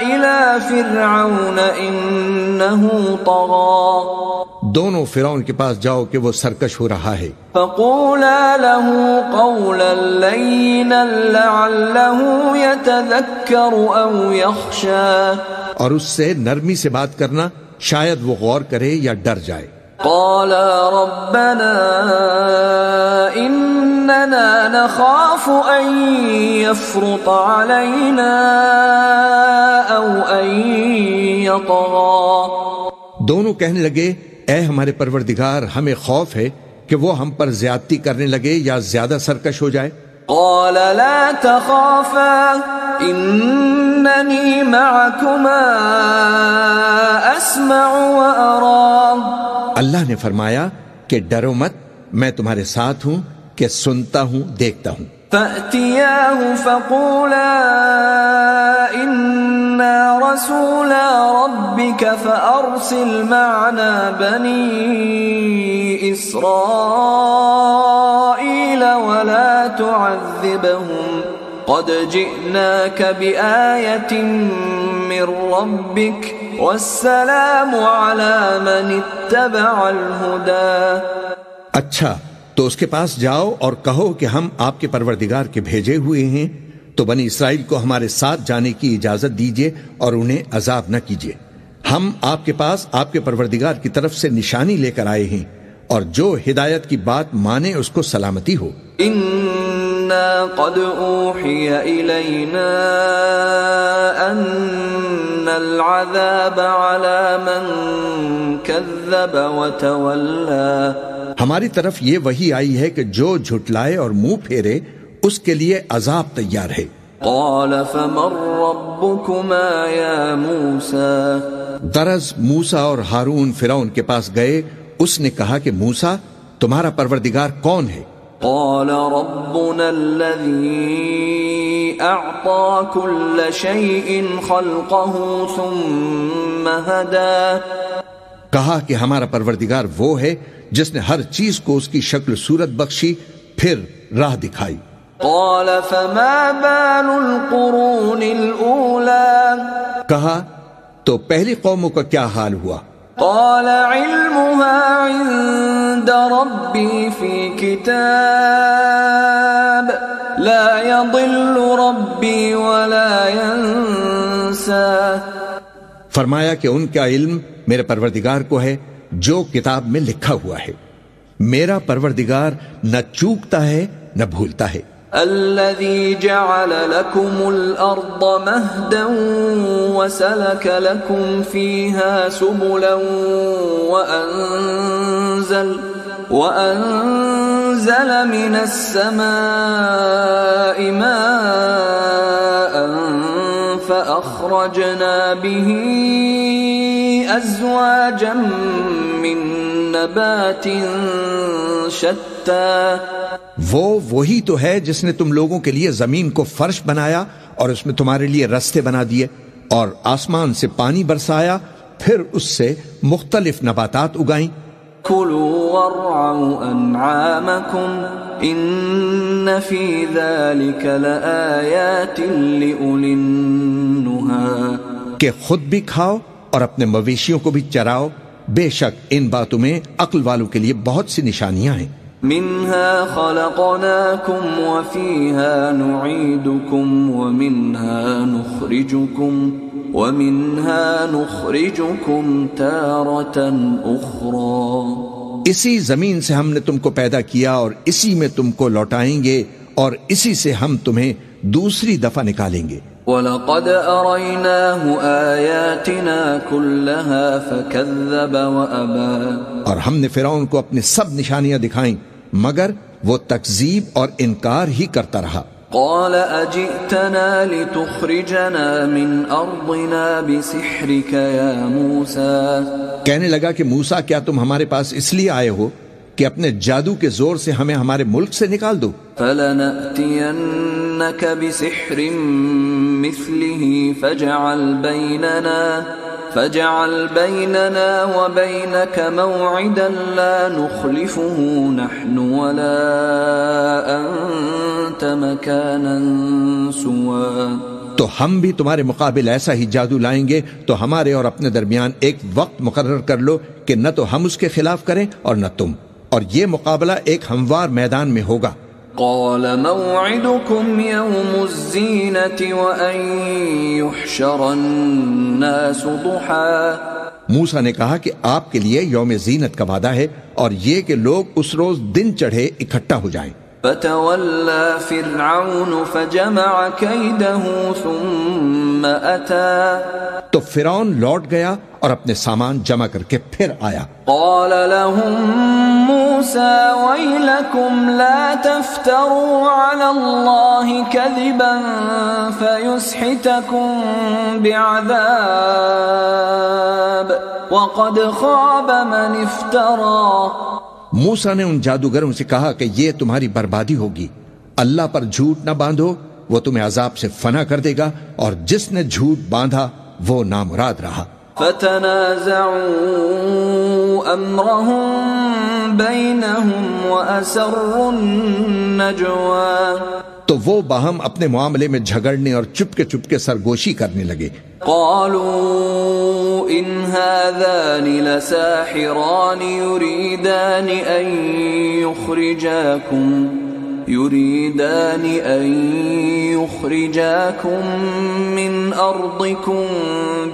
Speaker 1: إلى فرعون إنه طغى.
Speaker 2: دونوں فرعون کے پاس جاؤ کہ وہ سرکش ہو رہا ہے.
Speaker 1: فقولا له قولا لينا لعله يتذكر أو يخشى.
Speaker 2: اور اس سے نرمی سے بات کرنا، شاید وہ غور کرے یا ڈر جائے.
Speaker 1: قالا ربنا إننا نخاف أن يفرط علينا أو أن يطغى.
Speaker 2: دونوں کہنے لگے اے ہمارے پروردگار، ہمیں خوف ہے کہ وہ ہم پر زیادتی کرنے لگے یا زیادہ سرکش ہو جائے.
Speaker 1: قال لا تخافا إنني معكما أسمع وأرى.
Speaker 2: اللہ نے فرمایا کہ ڈرو مت، میں تمہارے ساتھ ہوں کہ سنتا ہوں دیکھتا ہوں.
Speaker 1: فأتياه فقولا إنا رسولا ربك فأرسل معنا بني إسرائيل ولا تعذبهم قد جئناك بآية من ربك والسلام على من اتبع الهدى.
Speaker 2: اچھا تو اس کے پاس جاؤ اور کہو کہ ہم آپ کے پروردگار کے بھیجے ہوئے ہیں، تو بنی اسرائیل کو ہمارے ساتھ جانے کی اجازت دیجیے اور انہیں عذاب نہ کیجیے. ہم آپ کے پاس آپ کے پروردگار کی طرف سے نشانی لے کر آئے ہیں، اور جو ہدایت کی بات مانے اس کو سلامتی ہو.
Speaker 1: انا قد اوحی الینا ان العذاب على من كذب وتولى.
Speaker 2: ہماری طرف یہ وحی آئی ہے کہ جو جھٹلائے اور منہ پھیرے اس کے لیے عذاب تیار ہے.
Speaker 1: قال فمن ربكما يا موسى.
Speaker 2: غرض موسیٰ اور ہارون فرعون کے پاس گئے. اس نے کہا کہ موسیٰ تمہارا پروردگار کون ہے؟
Speaker 1: قال ربنا الذي اعطى كل شيء خلقه ثم هدى.
Speaker 2: کہا کہ ہمارا پروردگار وہ ہے جس نے ہر چیز کو اس کی شکل صورت بخشی پھر راہ دکھائی.
Speaker 1: قال فما بال القرون الاولى.
Speaker 2: کہا تو پہلی قوموں کا کیا حال ہوا؟
Speaker 1: قال علمها عند ربي في كتاب لا يضل ربي ولا ينسى.
Speaker 2: فرمایا کہ ان کا علم میرے پروردگار کو ہے جو کتاب میں لکھا ہوا ہے. میرا پروردگار نہ چوکتا ہے نہ بھولتا ہے.
Speaker 1: الذي جعل لكم الأرض مهدا وسلك لكم فيها سبلا وأنزل من السماء ماء فأخرجنا به أزواجا من نبات شتى.
Speaker 2: وہی تو ہے جس نے تم لوگوں کے لیے زمین کو فرش بنایا اور اس میں تمہارے لیے رستے بنا دیے اور آسمان سے پانی برسایا، پھر اس سے مختلف نباتات اگائیں.
Speaker 1: كلوا وارعوا انعامكم ان في ذلك لآيات لأولي النهى.
Speaker 2: کہ خود بھی کھاؤ اور اپنے مویشیوں کو بھی چراؤ، بے شک ان باتوں میں عقل والوں کے لیے بہت سی نشانیاں ہیں.
Speaker 1: منها خلقناكم وفيها نعيدكم ومنها نخرجكم تارة أخرى.
Speaker 2: اسی زمین سے ہم نے تم کو پیدا کیا اور اسی میں تم کو لوٹائیں گے اور اسی سے ہم تمہیں دوسری دفعہ نکالیں گے.
Speaker 1: وَلَقَدْ أَرَيْنَاهُ آيَاتِنَا كُلَّهَا فَكَذَّبَ وَأَبَى.
Speaker 2: اور ہم نے فرعون کو اپنی سب نشانیاں دکھائیں مگر وہ تکذیب اور انکار ہی کرتا رہا.
Speaker 1: قال أجئتنا لتخرجنا من أرضنا بسحرك يا موسى.
Speaker 2: کہنے لگا کہ موسیٰ کیا تم ہمارے پاس اس لیے آئے ہو کہ اپنے جادو کے زور سے ہمیں ہمارے ملک سے نکال دو؟
Speaker 1: فَلَنَأْتِيَنَّكَ بِسِحْرٍ مِثْلِهِ فَاجْعَلْ بَيْنَنَا وَبَيْنَكَ مَوْعِدًا لَا نُخْلِفُهُ نَحْنُ وَلَا أَنْتَ مَكَانًا سُوًى۔
Speaker 2: تو ہم بھی تمہارے مقابل ایسا ہی جادو لائیں گے، تو ہمارے اور اپنے درمیان ایک وقت مقرر کر لو کہ نہ تو ہم اس کے خلاف کریں اور نہ تم، اور یہ مقابلہ ایک ہموار میدان میں ہوگا۔
Speaker 1: قال موعدكم يوم الزينة وأن يحشر الناس ضحى۔
Speaker 2: موسیٰ نے کہا کہ آپ کے لیے یوم زینت کا وعدہ ہے، اور یہ کہ لوگ اس روز دن چڑھے اکٹھا ہو جائیں۔
Speaker 1: فتولى فرعون فجمع كيده ثم أتى۔
Speaker 2: تو فرعون لوٹ گیا اور اپنے سامان جمع کر کے پھر آیا۔
Speaker 1: قال لهم موسى ويلكم لا تفتروا على الله كذبا فيسحتكم بعذاب وقد خاب من افترى۔
Speaker 2: موسیٰ نے ان جادوگروں سے کہا کہ یہ تمہاری بربادی ہوگی، اللہ پر جھوٹ نہ باندھو، وہ تمہیں عذاب سے فنا کر دے گا، اور جس نے جھوٹ باندھا وہ نامراد رہا۔
Speaker 1: فتنازعوا امرهم بينهم واسروا النجوى۔
Speaker 2: تو وہ باہم اپنے معاملے میں جھگڑنے اور چپکے سرگوشی کرنے لگے۔
Speaker 1: قالوا ان هذان لساحران يريدان ان يخرجاكم من ارضكم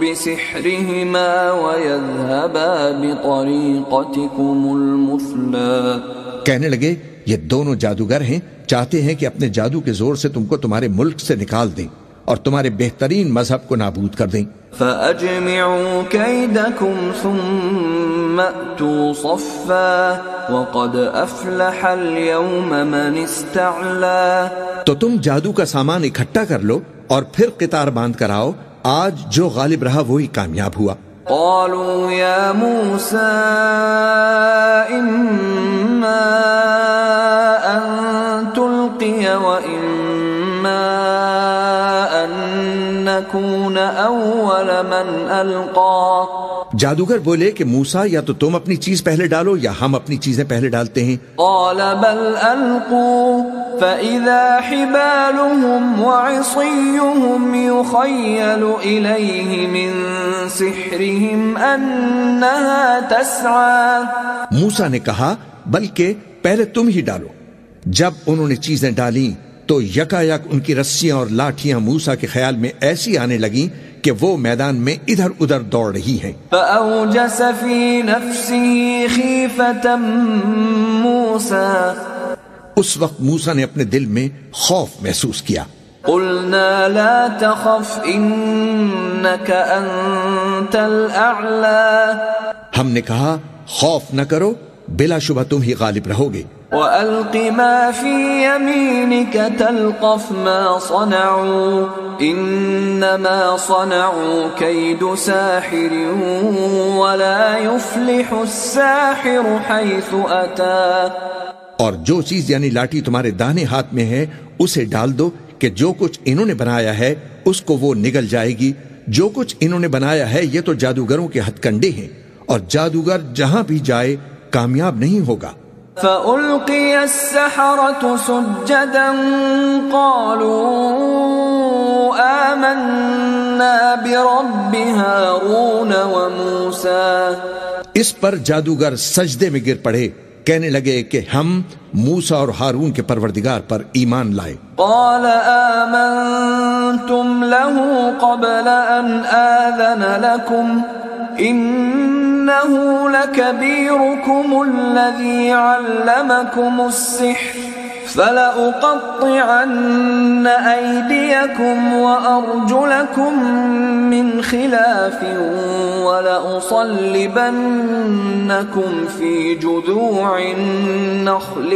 Speaker 1: بسحرهما ويذهبا بطريقتكم المثلى۔
Speaker 2: کہنے لگے یہ دونوں جادوگر ہیں، چاہتے ہیں کہ اپنے جادو کے زور سے تم کو تمہارے ملک سے نکال دیں اور تمہارے بہترین مذہب کو نابود کر دیں۔
Speaker 1: فَأَجْمِعُوا كَيْدَكُمْ ثُمَّ أْتُوا صَفًّا وَقَدْ أَفْلَحَ الْيَوْمَ مَنِ اسْتَعْلَى۔
Speaker 2: تو تم جادو کا سامان اکٹھا کر لو اور پھر قطار باندھ کر آؤ، آج جو غالب رہا وہی کامیاب ہوا۔
Speaker 1: قالوا يا موسى إما أن تلقي وإما أن نكون أول من ألقى۔
Speaker 2: جادوگر بولے کہ موسیٰ یا تو تم اپنی چیز پہلے ڈالو یا ہم اپنی چیزیں پہلے ڈالتے ہیں۔
Speaker 1: قال بل ألقوا فإذا حبالهم وعصيهم يخيل إليه من سحرهم أنها تسعى۔
Speaker 2: موسیٰ نے کہا بلکہ پہلے تم ہی ڈالو۔ جب انہوں نے چیزیں ڈالیں تو یکا یک ان کی رسیاں اور لاٹھیاں موسیٰ کے خیال میں ایسی آنے لگیں کہ وہ میدان میں ادھر ادھر دوڑ رہی ہیں۔
Speaker 1: فأوجس في نفسه خيفة موسى۔
Speaker 2: اس وقت موسیٰ نے اپنے دل میں خوف محسوس کیا۔
Speaker 1: قلنا لا تخف إنك أنت الأعلى۔
Speaker 2: ہم نے کہا خوف نہ کرو، بلا شبہ تم ہی غالب رہو گے۔
Speaker 1: وَأَلْقِ مَا فِي يَمِينِكَ تَلْقَفْ مَا صَنَعُوا إِنَّمَا صَنَعُوا كَيْدُ سَاحِرٍ وَلَا يُفْلِحُ السَّاحِرُ حَيْثُ أَتَى۔
Speaker 2: اور جو چیز یعنی لاٹھی تمہارے داہنے ہاتھ میں ہے اسے ڈال دو کہ جو کچھ انہوں نے بنایا ہے اس کو وہ نگل جائے گی۔ جو کچھ انہوں نے بنایا ہے یہ تو جادوگروں کے ہتھ کنڈے ہیں، اور جادوگر جہاں بھی جائے کامیاب نہیں ہوگا۔
Speaker 1: فَأُلْقِيَ السَّحَرَةُ سُجَّدًا قَالُوا آمَنَّا بِرَبِّ هَارُونَ وَمُوسَى۔
Speaker 2: اس پر جادوگر سجدے میں گر پڑے، کہنے لگے کہ ہم موسیٰ اور ہارون کے پروردگار پر ایمان لائے۔
Speaker 1: قال آمنتم له قبل ان آذن لكم إنه لكبيركم الذي علمكم السحر فلأقطعن أيديكم وأرجلكم من خلاف ولأصلبنكم في جذوع النخل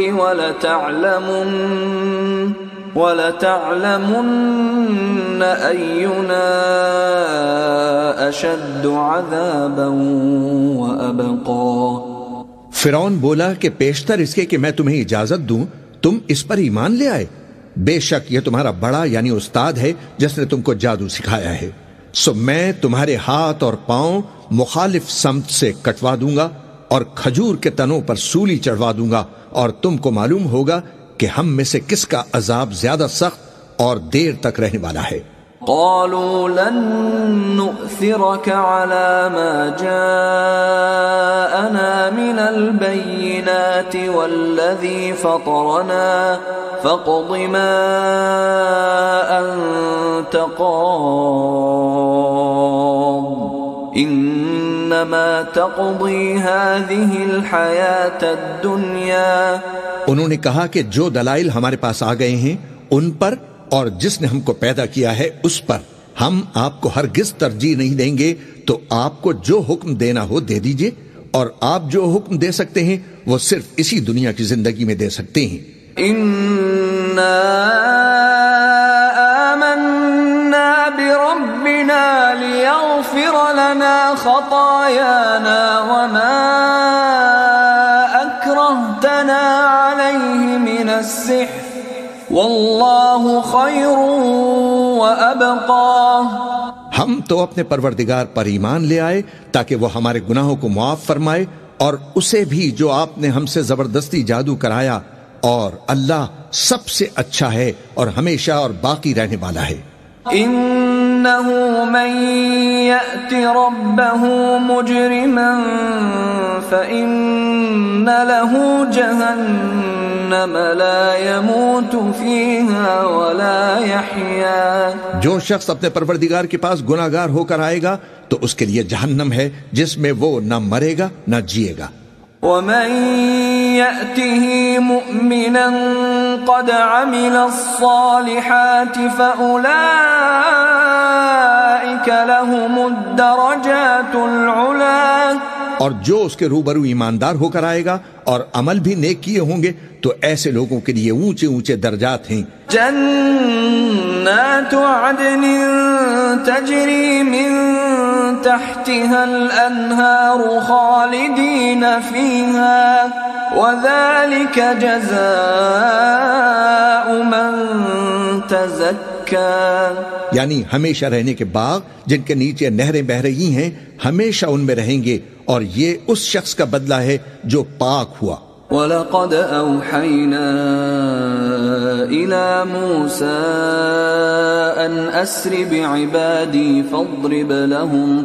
Speaker 1: ولتعلمن أينا لأشد عذابا وأبقى۔
Speaker 2: فرعون بولا کہ پیشتر اس کے کہ میں تمہیں اجازت دوں تم اس پر ایمان لے آئے، بے شک یہ تمہارا بڑا یعنی استاد ہے جس نے تم کو جادو سکھایا ہے، سو میں تمہارے ہاتھ اور پاؤں مخالف سمت سے کٹوا دوں گا اور کھجور کے تنوں پر سولی چڑھوا دوں گا، اور تم کو معلوم ہوگا کہ ہم میں سے کس کا عذاب زیادہ سخت اور دیر تک رہنے والا ہے۔
Speaker 1: قالوا لن نؤثرك على ما جاءنا من البينات والذي فطرنا فاقض ما أنت قاض إنما تقضي هذه الحياة الدنيا۔
Speaker 2: انہوں نے کہا کہ جو دلائل ہمارے پاس آ گئے ہیں ان پر اور جس نے ہم کو پیدا کیا ہے اس پر ہم آپ کو ہرگز ترجیح نہیں دیں گے، تو آپ کو جو حکم دینا ہو دے دیجئے، اور آپ جو حکم دے سکتے ہیں وہ صرف اسی دنیا کی زندگی میں دے سکتے ہیں۔
Speaker 1: اِنَّا آمَنَّا بِرَبِّنَا لِيَغْفِرَ لَنَا خَطَايَانَا وَمَا أَكْرَهْتَنَا عَلَيْهِ مِنَ السِّحْرِ واللہ خیر وابقی۔
Speaker 2: ہم تو اپنے پروردگار پر ایمان لے آئے تاکہ وہ ہمارے گناہوں کو معاف فرمائے، اور اسے بھی جو آپ نے ہم سے زبردستی جادو کرایا، اور اللہ سب سے اچھا ہے اور ہمیشہ اور باقی رہنے والا ہے۔
Speaker 1: انہ من یأت ربہ مجرما فإن له جہنم لا يموت فيها ولا يحيا۔
Speaker 2: جو شخص اپنے پروردگار کے پاس گناہگار ہو کر آئے گا تو اس کے لیے جہنم ہے جس میں وہ نہ مرے گا نہ جیے گا۔
Speaker 1: ومن يأته مؤمنا قد عمل الصالحات فأولئك لهم الدرجات العلا۔
Speaker 2: اور جو اس کے روبرو ایماندار ہو کر آئے گا اور عمل بھی نیک کیے ہوں گے تو ایسے لوگوں کے لیے اونچے اونچے درجات ہیں۔
Speaker 1: جنات عدن تجری من تحتها الانہار خالدین فیہا وذلك جزاء من تزکا۔
Speaker 2: یعنی ہمیشہ رہنے کے باغ جن کے نیچے نہریں بہ رہی ہیں، ہمیشہ ان میں رہیں گے، اور یہ اس شخص کا بدلہ ہے جو پاک ہوا۔
Speaker 1: وَلَقَدْ أَوْحَيْنَا إِلَى مُوسَىٰ أَنْ أَسْرِ بِعِبَادِي فَاضْرِبْ لَهُمْ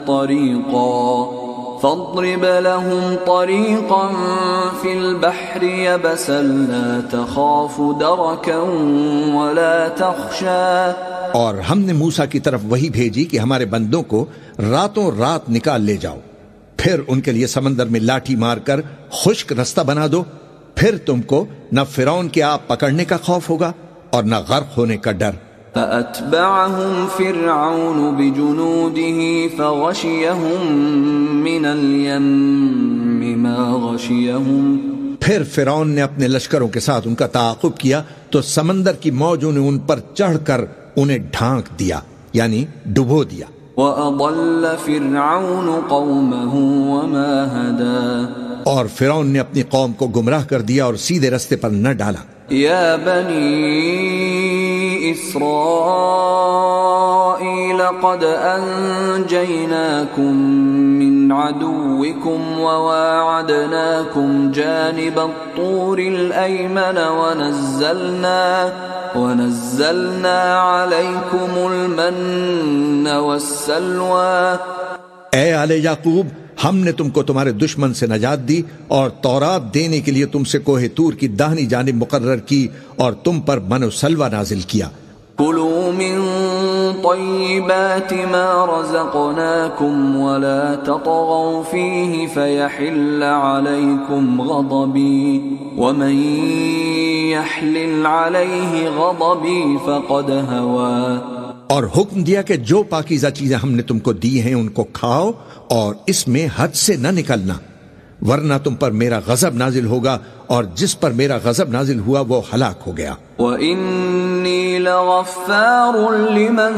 Speaker 1: طَرِيقًا فِي الْبَحْرِ يَبَسًا لَا تَخَافُ دَرَكًا وَلَا تَخْشَىٰ۔
Speaker 2: اور ہم نے موسیٰ کی طرف وہی بھیجی کہ ہمارے بندوں کو راتوں رات نکال لے جاؤ، پھر ان کے لیے سمندر میں لاٹھی مار کر خشک رستہ بنا دو، پھر تم کو نہ فرعون کے آپ پکڑنے کا خوف ہوگا اور نہ غرق ہونے کا ڈر۔
Speaker 1: فَأَتْبَعَهُمْ فِرْعَوْنُ بِجُنُودِهِ فَغَشِيَهُمْ مِنَ الْيَمِّ مَا غَشِيَهُمْ۔
Speaker 2: پھر فرعون نے اپنے لشکروں کے ساتھ ان کا تعاقب کیا تو سمندر کی موجوں نے ان پر چڑھ کر انہیں ڈھانک دیا، یعنی ڈبو دیا۔
Speaker 1: وَأَضَلَّ فِرْعَوْنُ قَوْمَهُ وَمَا هَدَىٰ۔
Speaker 2: اور فرعون نے اپنی قوم کو گمراہ کر دیا اور سیدھے رستے پر نہ ڈالا۔
Speaker 1: یا بنی اسرائیل قد انجیناکم من عدوکم وواعدناکم جانب الطور الایمن ونزلنا علیکم المن والسلوى۔
Speaker 2: اے آل یعقوب، ہم نے تم کو تمہارے دشمن سے نجات دی اور تورات دینے کے لیے تم سے کوہ طور کی داہنی جانب مقرر کی اور تم پر من و سلوہ نازل کیا۔
Speaker 1: کلوا من طیبات ما رزقناکم ولا تطغوا فیہ فیحل علیکم غضبی ومن یحلل علیہ غضبی فقد ہوا۔
Speaker 2: اور حکم دیا کہ جو پاکیزہ چیزیں ہم نے تم کو دی ہیں ان کو کھاؤ اور اس میں حد سے نہ نکلنا، ورنہ تم پر میرا غضب نازل ہوگا، اور جس پر میرا غضب نازل ہوا وہ ہلاک ہو گیا۔
Speaker 1: وَإِنِّي لَغَفَّارٌ لِمَن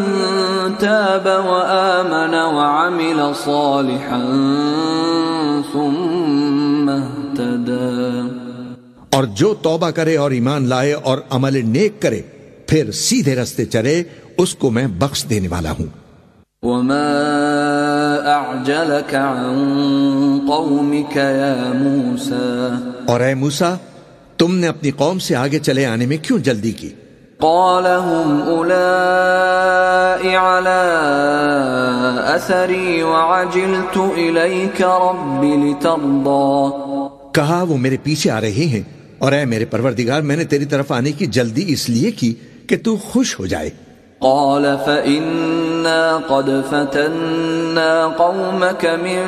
Speaker 1: تَابَ وَآمَنَ وَعَمِلَ صَالِحًا ثُمَّ اهْتَدَى،
Speaker 2: اور جو توبہ کرے اور ایمان لائے اور عمل نیک کرے پھر سیدھے رستے چلے، اس کو میں بخش دینے والا ہوں۔
Speaker 1: وَمَا أَعْجَلَكَ عَن قَوْمِكَ يَا مُوسَى،
Speaker 2: اور اے موسیٰ، تم نے اپنی قوم سے آگے چلے آنے میں کیوں جلدی کی؟
Speaker 1: قَالَ هُمْ أُولَاءِ عَلَىٰ أَثَرِي وَعَجِلْتُ إِلَيْكَ رَبِّ لِتَرْضَىٰ،
Speaker 2: کہا وہ میرے پیچھے آ رہے ہیں، اور اے میرے پروردگار میں نے تیری طرف آنے کی جلدی اس لیے کی کہ تو خوش ہو جائے۔
Speaker 1: قال فإنا قد فتنا قومك من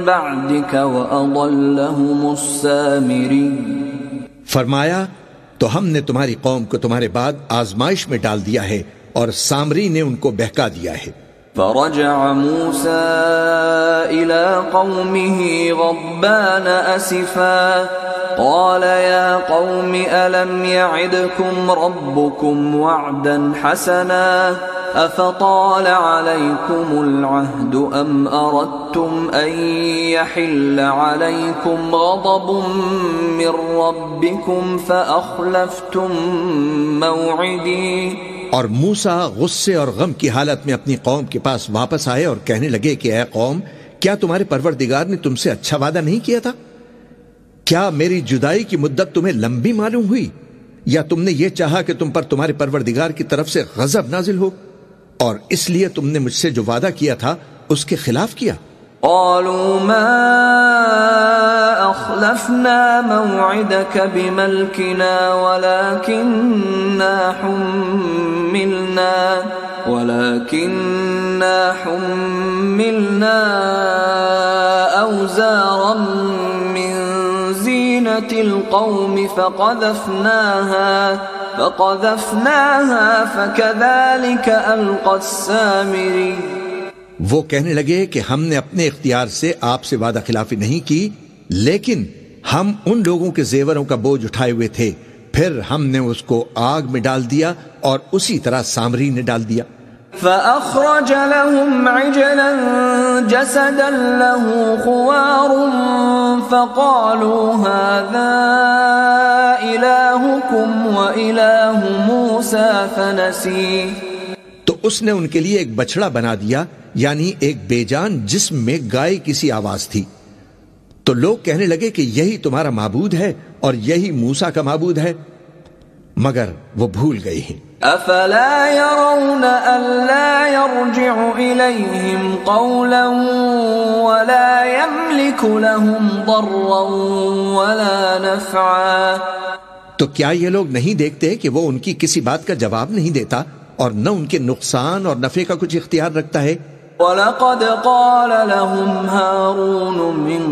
Speaker 1: بعدك وأضلهم السامري،
Speaker 2: فرمایا تو ہم نے تمہاری قوم کو تمہارے بعد آزمائش میں ڈال دیا ہے اور سامری نے ان کو بہکا دیا ہے۔
Speaker 1: فرجع موسى إلى قومه غضبان أسفا قال يا قوم ألم يعدكم ربكم وعدا حسنا أفطال عليكم العهد أم أردتم أن يحل عليكم غضب من ربكم فأخلفتم موعدي۔
Speaker 2: اور موسیٰ غصے اور غم کی حالت میں اپنی قوم کے پاس واپس آئے اور کہنے لگے کہ اے قوم، کیا تمہارے پروردگار نے تم سے اچھا وعدہ نہیں کیا تھا؟ کیا میری جدائی کی مدت تمہیں لمبی معلوم ہوئی، یا تم نے یہ چاہا کہ تم پر تمہارے پروردگار کی طرف سے غضب نازل ہو، اور اس لیے تم نے مجھ سے جو وعدہ کیا تھا اس کے خلاف کیا؟
Speaker 1: قالوا ما أخلفنا موعدك بملكنا ولكننا حملنا أوزارا من زينة القوم فقذفناها فكذلك ألقى السامري۔
Speaker 2: وہ کہنے لگے کہ ہم نے اپنے اختیار سے آپ سے وعدہ خلافی نہیں کی، لیکن ہم ان لوگوں کے زیوروں کا بوجھ اٹھائے ہوئے تھے، پھر ہم نے اس کو آگ میں ڈال دیا اور اسی طرح سامری نے ڈال دیا۔
Speaker 1: فأخرج لهم عجلا جسدا له خوار فقالوا هذا إلهكم وإله موسى فنسي،
Speaker 2: تو اس نے ان کے لیے ایک بچڑا بنا دیا، یعنی ایک بے جان جسم میں گائے کسی آواز تھی۔ تو لوگ کہنے لگے کہ یہی تمہارا معبود ہے اور یہی موسیٰ کا معبود ہے، مگر وہ بھول گئے ہیں۔
Speaker 1: افلا يرون الا يرجع اليهم قولا ولا يملك لهم ضرا ولا نفعا،
Speaker 2: تو کیا یہ لوگ نہیں دیکھتے کہ وہ ان کی کسی بات کا جواب نہیں دیتا اور نہ ان کے نقصان اور نفع کا کچھ اختیار رکھتا ہے؟
Speaker 1: وَلَقَدْ قَالَ لَهُمْ هَارُونُ مِن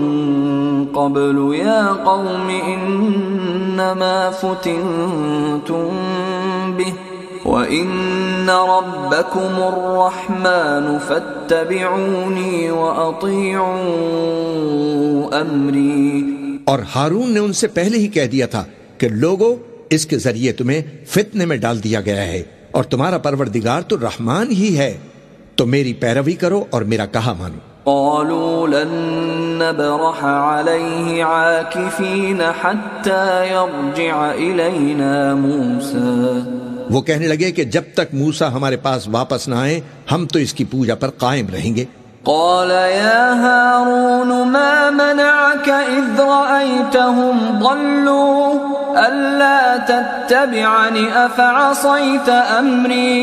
Speaker 1: قَبْلُ يَا قَوْمِ إِنَّمَا فُتِنْتُمْ بِهِ وَإِنَّ رَبَّكُمُ الرَّحْمَنُ فَاتَّبِعُونِي وَأَطِيعُوا أَمْرِي۔
Speaker 2: اور ہارون نے ان سے پہلے ہی کہہ دیا تھا کہ لوگو، اس کے ذریعے تمہیں فتنے میں ڈال دیا گیا ہے، اور تمہارا پروردگار تو رحمان ہی ہے، تو میری پیروی کرو اور میرا کہا مانو۔
Speaker 1: قالوا لن نبرح عليه عاكفين حتى يرجع إلينا موسى،
Speaker 2: وہ کہنے لگے کہ جب تک موسیٰ ہمارے پاس واپس نہ آئے ہم تو اس کی پوجا پر قائم رہیں گے۔
Speaker 1: قال يا هارون ما منعك إذ رأيتهم ضلوا ألا تتبعني أفعصيت أمري۔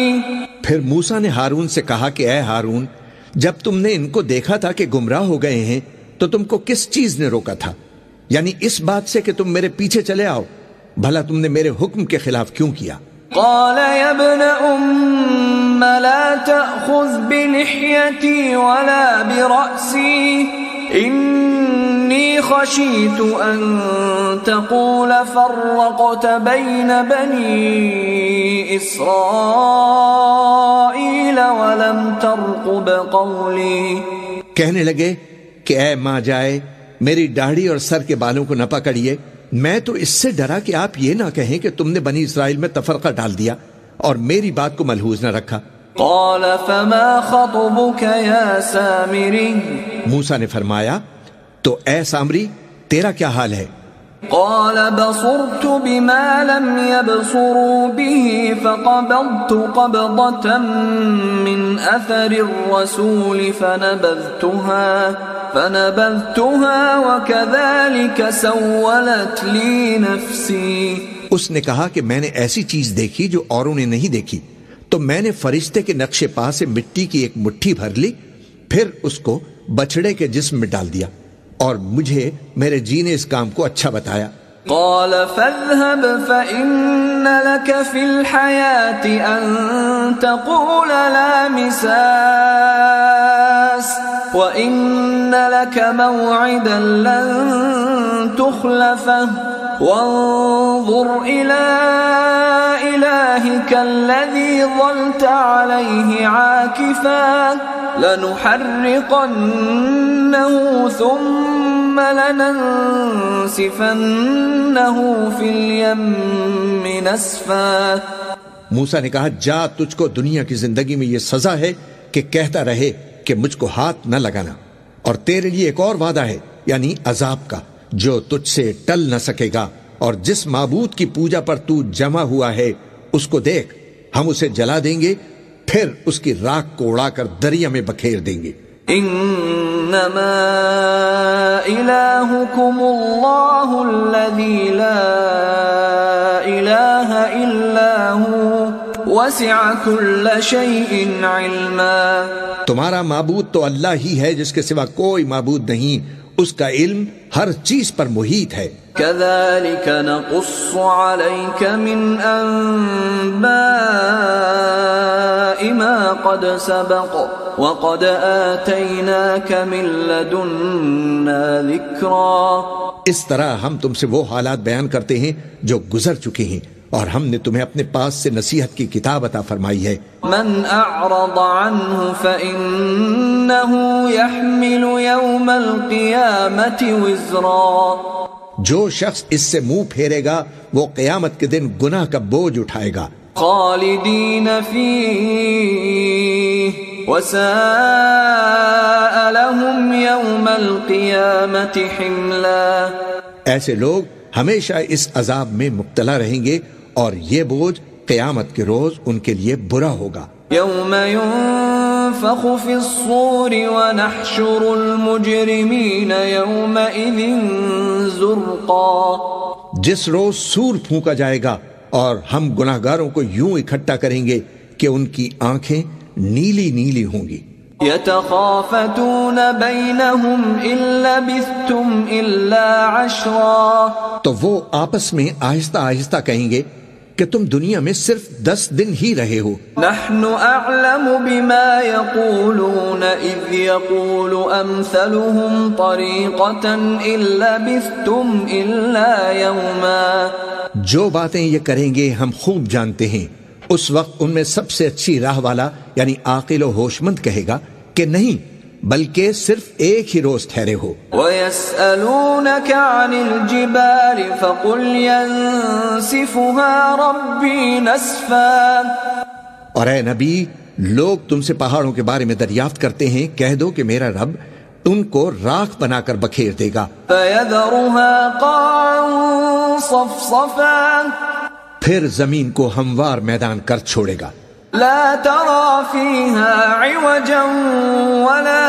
Speaker 2: پھر موسیٰ نے ہارون سے کہا کہ اے ہارون، جب تم نے ان کو دیکھا تھا کہ گمراہ ہو گئے ہیں تو تم کو کس چیز نے روکا تھا، یعنی اس بات سے کہ تم میرے پیچھے چلے آؤ، بھلا تم نے میرے حکم کے خلاف کیوں کیا؟
Speaker 1: قال يا ابن أم لا تأخذ بلحيتي ولا برأسي إني خشيت أن تقول فرقت بين بني إسرائيل ولم ترقب قولي۔
Speaker 2: کہنے لگے کہ اے ماں جائے، میری داڑھی اور سر کے بالوں کو نہ پکڑیے، میں تو اس سے ڈرا کہ آپ یہ نہ کہیں کہ تم نے بنی اسرائیل میں تفرقہ ڈال دیا اور میری بات کو ملحوظ نہ رکھا۔
Speaker 1: قال فما خطبك يا سامری،
Speaker 2: موسیٰ نے فرمایا تو اے سامری تیرا کیا حال ہے؟
Speaker 1: قال بصرت بما لم يبصروا به فقبضت قبضة من أثر الرسول فنبذتها وكذلك سولت لي نفسي۔
Speaker 2: اس نے کہا کہ میں نے ایسی چیز دیکھی جو اوروں نے نہیں دیکھی، تو میں نے فرشتے کے نقش پا سے مٹی کی ایک مٹھی بھر لی، پھر اس کو بچڑے کے جسم میں ڈال دیا، اور مجھے میرے جی نے اس کام کو اچھا بتایا۔
Speaker 1: قال فاذهب فإن لك في الحياة أن تقول لا مساس وإن لك موعدا لن تخلفه وانظر إلى إلهك الذي ظلت عليه عاكفا لنحرقنه ثم لننسفنه في اليم نسفا۔
Speaker 2: موسیٰ نے کہا جا، تجھ کو دنیا کی زندگی میں یہ سزا ہے کہ کہتا رہے کہ مجھ کو ہاتھ نہ لگانا، اور تیرے لیے ایک اور وعدہ ہے یعنی عذاب کا جو تجھ سے ٹل نہ سکے گا، اور جس معبود کی پوجا پر تو جمع ہوا ہے اس کو دیکھ، ہم اسے جلا دیں گے، پھر اس کی راکھ کو اڑا کر دریا میں بکھیر دیں گے۔
Speaker 1: انما الہکم اللہ الذی لا الہ الا ہوا وسع کل شیء علما۔
Speaker 2: تمہارا معبود تو اللہ ہی ہے جس کے سوا کوئی معبود نہیں، اس کا علم ہر چیز پر محیط ہے۔
Speaker 1: كذلك نقص عليك من أنباء ما قد سبق وقد آتيناك من لدنا ذكرا۔
Speaker 2: اس طرح ہم تم سے وہ حالات بیان کرتے ہیں جو گزر چکے ہیں، اور ہم نے تمہیں اپنے پاس سے نصیحت کی کتاب عطا فرمائی ہے۔
Speaker 1: من اعرض عنه فإنه يحمل يوم القيامة وزرا۔
Speaker 2: جو شخص اس سے منہ پھیرے گا وہ قیامت کے دن گناہ کا بوجھ اٹھائے گا۔
Speaker 1: خالدین فیہ وساء لهم يوم القيامة حملا۔
Speaker 2: ایسے لوگ ہمیشہ اس عذاب میں مبتلا رہیں گے اور یہ بوجھ قیامت کے روز ان کے لیے برا ہوگا۔
Speaker 1: یوم ينفخ في الصور ونحشر المجرمین یومئذ زرقا۔
Speaker 2: جس روز سور پھونکا جائے گا اور ہم گناہگاروں کو یوں اکٹھا کریں گے کہ ان کی آنکھیں نیلی نیلی ہوں گی۔
Speaker 1: یتخافتون بینہم ان لبثتم الا عشرا۔
Speaker 2: تو وہ آپس میں آہستہ آہستہ کہیں گے کہ تم دنیا میں صرف 10 دن ہی رہے ہو۔
Speaker 1: نحن اعلم بما يقولون اذ يقول امثلهم طریقة ان لبثتم الا یوما۔
Speaker 2: جو باتیں یہ کریں گے ہم خوب جانتے ہیں، اس وقت ان میں سب سے اچھی راہ والا یعنی عاقل و ہوش مند کہے گا کہ نہیں بلکہ صرف ایک ہی روز ٹھہرے ہو۔
Speaker 1: وَيَسْأَلُونَكَ عَنِ الْجِبَالِ فَقُلْ يَنسِفُهَا رَبِّي نَسْفًا۔
Speaker 2: اور اے نبی، لوگ تم سے پہاڑوں کے بارے میں دریافت کرتے ہیں، کہہ دو کہ میرا رب ان کو راکھ بنا کر بکھیر دے گا۔
Speaker 1: فَيَذَرُهَا قَاعًا صَفْصَفًا۔
Speaker 2: پھر زمین کو ہموار میدان کر چھوڑے گا۔
Speaker 1: لا ترى فيها عوجا ولا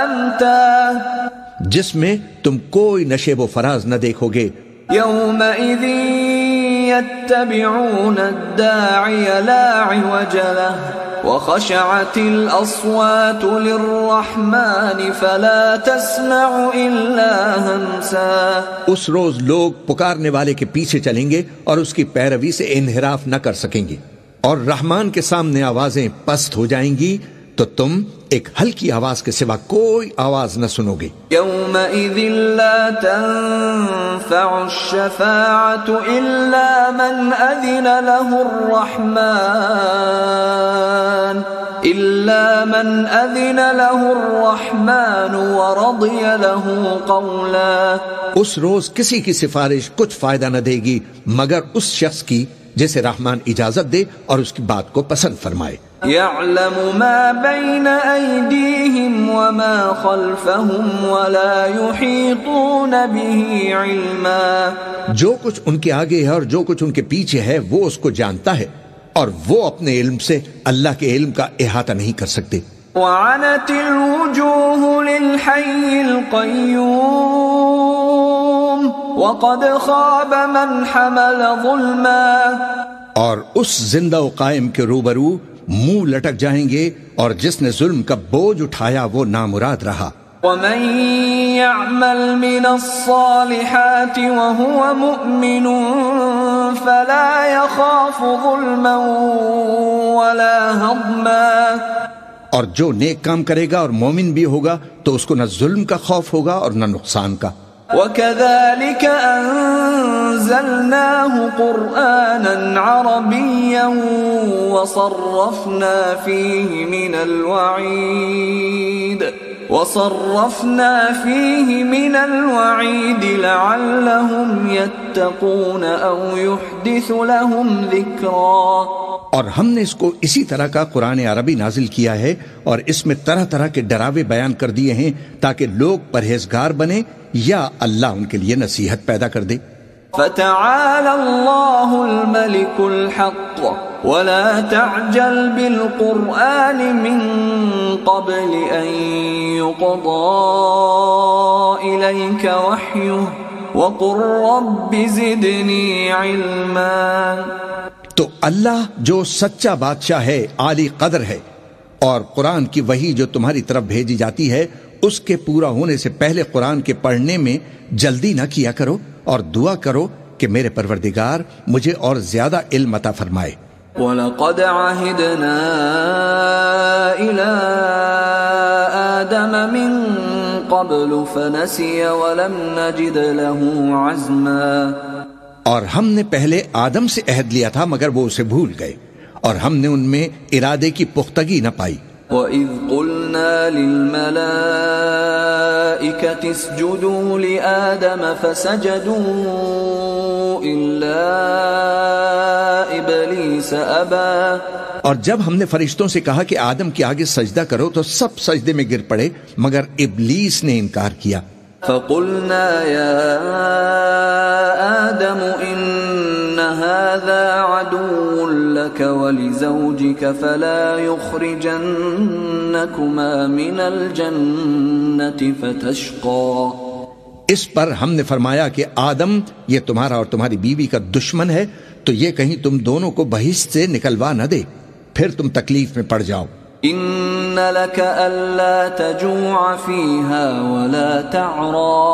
Speaker 1: امتا۔
Speaker 2: جس میں تم کوئی نشیب و فراز نہ دیکھو گے۔
Speaker 1: يومئذ يتبعون الداعي لا عوج له وخشعت الأصوات للرحمن فلا تسمع إلا همسا۔
Speaker 2: اس روز لوگ پکارنے والے کے پیچھے چلیں گے اور اس کی پیروی سے انحراف نہ کر سکیں گے، اور رحمان کے سامنے آوازیں پست ہو جائیں گی تو تم ایک ہلکی آواز کے سوا کوئی آواز نہ سنو گے۔
Speaker 1: يومئذ لا تنفع الشفاعة إلا من أذن له الرحمن إلا من أذن له الرحمن ورضي له قولا.
Speaker 2: اس روز کسی کی سفارش کچھ فائدہ نہ دے گی مگر اس شخص کی جسے رحمان اجازت دے اور اس کی بات کو پسند فرمائے.
Speaker 1: يعلم ما بين أيديهم وما خلفهم ولا يحيطون به علما.
Speaker 2: جو کچھ ان کے آگے ہے اور جو کچھ ان کے پیچھے ہے وہ اس کو جانتا ہے اور وہ اپنے علم سے اللہ کے علم کا احاطہ نہیں کر سکتے.
Speaker 1: وعنت الوجوه للحي القيوم وقد خاب من حمل ظلما.
Speaker 2: اور اس زندہ و قائم کے روبرو منہ لٹک جائیں گے اور جس نے ظلم کا بوجھ اٹھایا وہ نامراد رہا.
Speaker 1: ومن يعمل من الصالحات وهو مؤمن فلا يخاف ظلما ولا هضما.
Speaker 2: اور جو نیک کام کرے گا اور مومن بھی ہوگا تو اس کو نہ ظلم کا خوف ہوگا اور نہ نقصان کا.
Speaker 1: وَكَذَلِكَ أَنزَلْنَاهُ قُرْآنًا عَرَبِيًّا وَصَرَّفْنَا فِيهِ مِنَ الْوَعِيدِ لَعَلَّهُمْ يَتَّقُونَ أَوْ يُحْدِثُ لَهُمْ ذِكْرًا.
Speaker 2: اور ہم نے اس کو اسی طرح کا قرآن عربی نازل کیا ہے اور اس میں طرح طرح کے ڈراوے بیان کر دیے ہیں تاکہ لوگ پرہیزگار بنے یا اللہ ان کے لیے نصیحت پیدا کر دے.
Speaker 1: فَتَعَالَى اللَّهُ الْمَلِكُ الْحَقُّ وَلَا تَعْجَلْ بِالْقُرْآنِ مِنْ قَبْلِ أَنْ يُقْضَى إِلَيْكَ وَحْيُهُ وَقُلْ رَبِّ زِدْنِي عِلْمًا.
Speaker 2: تو اللہ جو سچا بادشاہ ہے، عالی قدر ہے، اور قرآن کی وحی جو تمہاری طرف بھیجی جاتی ہے اس کے پورا ہونے سے پہلے قرآن کے پڑھنے میں جلدی نہ کیا کرو اور دعا کرو کہ میرے پروردگار مجھے اور زیادہ علم عطا فرمائے.
Speaker 1: وَلَقَدْ عَهِدْنَا إِلَىٰ آدَمَ مِن قَبْلُ فَنَسِيَ وَلَمْ نَجِدْ لَهُ عَزْمًا.
Speaker 2: اور ہم نے پہلے آدم سے عہد لیا تھا مگر وہ اسے بھول گئے اور ہم نے ان میں ارادے کی پختگی نہ پائی.
Speaker 1: وَإِذْ قُلْنَا لِلْمَلَائِكَةِ اسْجُدُوا لِآدَمَ فَسَجَدُوا إِلَّا إِبْلِيسَ أَبَى.
Speaker 2: اور جب ہم نے فرشتوں سے کہا کہ آدم کے آگے سجدہ کرو تو سب سجدے میں گر پڑے مگر ابلیس نے انکار کیا.
Speaker 1: فَقُلْنَا يَا آدَمُ إِنَّ هَذَا عَدُوٌّ لَكَ وَلِزَوْجِكَ فَلَا يُخْرِجَنَّكُمَا مِنَ الْجَنَّةِ فَتَشْقَى.
Speaker 2: اس پر ہم نے فرمایا کہ آدم یہ تمہارا اور تمہاری بیوی کا دشمن ہے تو یہ کہیں تم دونوں کو بہشت سے نکلوا نہ دے پھر تم تکلیف میں پڑ جاؤ.
Speaker 1: إِنَّ لَكَ أَلَّا تَجُوعَ فِيهَا وَلَا تَعْرَى.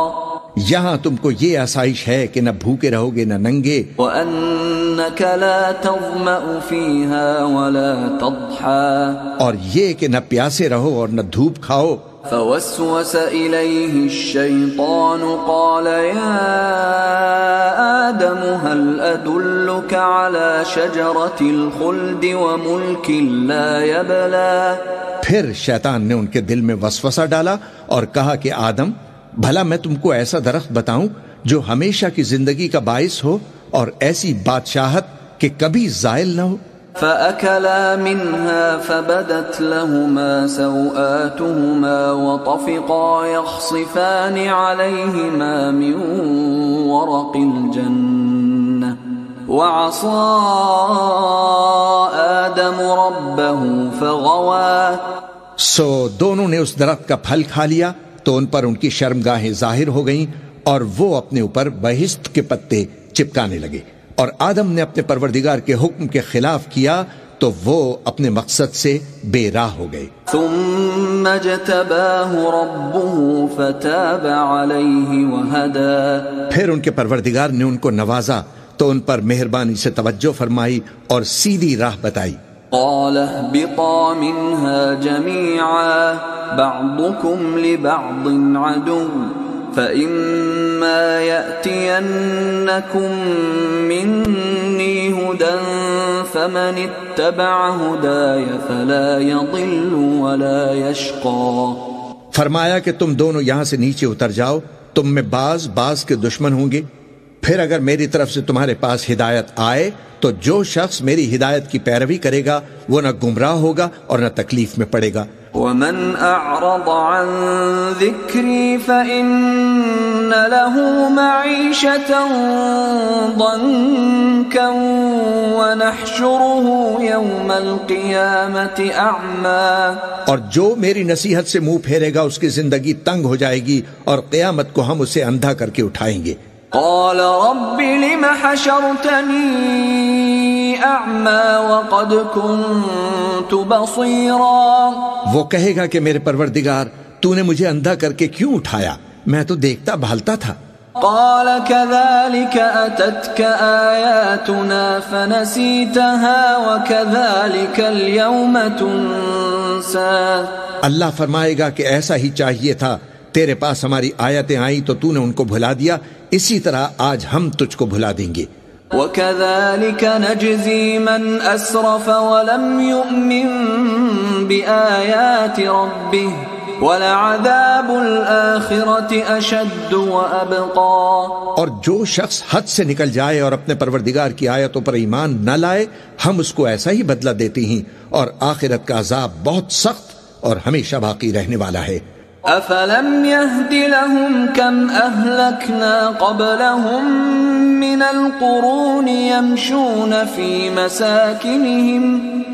Speaker 2: یہاں تم کو یہ آسائش ہے کہ نہ بھوکے رہو گے نہ ننگے.
Speaker 1: وَأَنَّكَ لَا تَظْمَأُ فِيهَا وَلَا تَضْحَى.
Speaker 2: اور یہ کہ نہ پیاسے رہو اور نہ دھوپ کھاؤ.
Speaker 1: فوسوس إليه الشيطان قال يا آدم هل أدلك على شجرة الخلد وملك لا يبلى.
Speaker 2: پھر شیطان نے ان کے دل میں وسوسہ ڈالا اور کہا کہ آدم بھلا میں تم کو ایسا درخت بتاؤں جو ہمیشہ کی زندگی کا باعث ہو اور ایسی بادشاہت کہ کبھی زائل نہ ہو.
Speaker 1: فَأَكَلَا مِنْهَا فَبَدَتْ لَهُمَا سَوْآتُهُمَا وَطَفِقَا يَخْصِفَانِ عَلَيْهِمَا مِنْ وَرَقِ الْجَنَّةِ وَعَصَى آدَمُ رَبَّهُ فَغَوَى.
Speaker 2: سو دونوں نے اس درخت کا پھل کھا لیا تو ان پر ان کی شرمگاہیں ظاہر ہو گئیں اور وہ اپنے اوپر بہشت کے پتے چپکانے لگے. اور آدم نے اپنے پروردگار کے حکم کے خلاف کیا تو وہ اپنے مقصد سے بے راہ ہو گئے.
Speaker 1: ثم اجتباه ربه فتاب عليه وهدى.
Speaker 2: پھر ان کے پروردگار نے ان کو نوازا تو ان پر مہربانی سے توجہ فرمائی اور سیدھی راہ بتائی.
Speaker 1: قال اهبطا منها جميعا بعضكم لبعض عدو فَإِمَّا يَأْتِيَنَّكُم مِّنِّي هُدًى فَمَنِ اتَّبَعَ هُدَايَ فَلَا يَضِلُّ وَلَا يَشْقَىٰ۔
Speaker 2: فرمایا کہ تم دونوں یہاں سے نیچے اتر جاؤ، تم میں بعض کے دشمن ہوں گے، پھر اگر میری طرف سے تمہارے پاس ہدایت آئے تو جو شخص میری ہدایت کی پیروی کرے گا وہ نہ گمراہ ہوگا اور نہ تکلیف میں پڑے گا۔
Speaker 1: وَمَنْ أَعْرَضَ عَنْ ذِكْرِي فَإِنَّ لَهُ مَعِيشَةً ضَنكًا وَنَحْشُرُهُ يَوْمَ الْقِيَامَةِ أَعْمَى۔
Speaker 2: اور جو میری نصیحت سے منہ پھیرے گا اس کی زندگی تنگ ہو جائے گی اور قیامت کو ہم اسے اندھا کر کے اٹھائیں گے۔
Speaker 1: قال رب لم حشرتني أعمى وقد كنت بصيرا۔
Speaker 2: وہ کہے گا کہ میرے پروردگار تو نے مجھے اندھا کر کے کیوں اٹھایا، میں تو دیکھتا بھالتا تھا۔
Speaker 1: قال كذلك أتتك آياتنا فنسيتها وكذلك اليوم تنسى۔
Speaker 2: اللہ فرمائے گا کہ ایسا ہی چاہیے تھا، تیرے پاس ہماری آیتیں آئیں تو تو نے ان کو بھلا دیا، اسی طرح آج ہم تجھ کو بھلا دیں گے۔
Speaker 1: وَكَذَلِكَ نَجْزِي مَنْ أَسْرَفَ وَلَمْ يُؤْمِنْ بِآيَاتِ رَبِّهِ وَلَعَذَابُ الْآخِرَةِ أَشَدُّ وَأَبْقَى۔
Speaker 2: اور جو شخص حد سے نکل جائے اور اپنے پروردگار کی آیتوں پر ایمان نہ لائے، ہم اس کو ایسا ہی بدلہ دیتے ہیں، اور آخرت کا عذاب بہت سخت اور ہمیشہ باقی رہنے والا ہے۔
Speaker 1: أَفَلَمْ يَهْدِ لَهُمْ كَمْ أَهْلَكْنَا قَبْلَهُمْ مِنَ الْقُرُونِ يَمْشُونَ فِي مَسَاكِنِهِمْ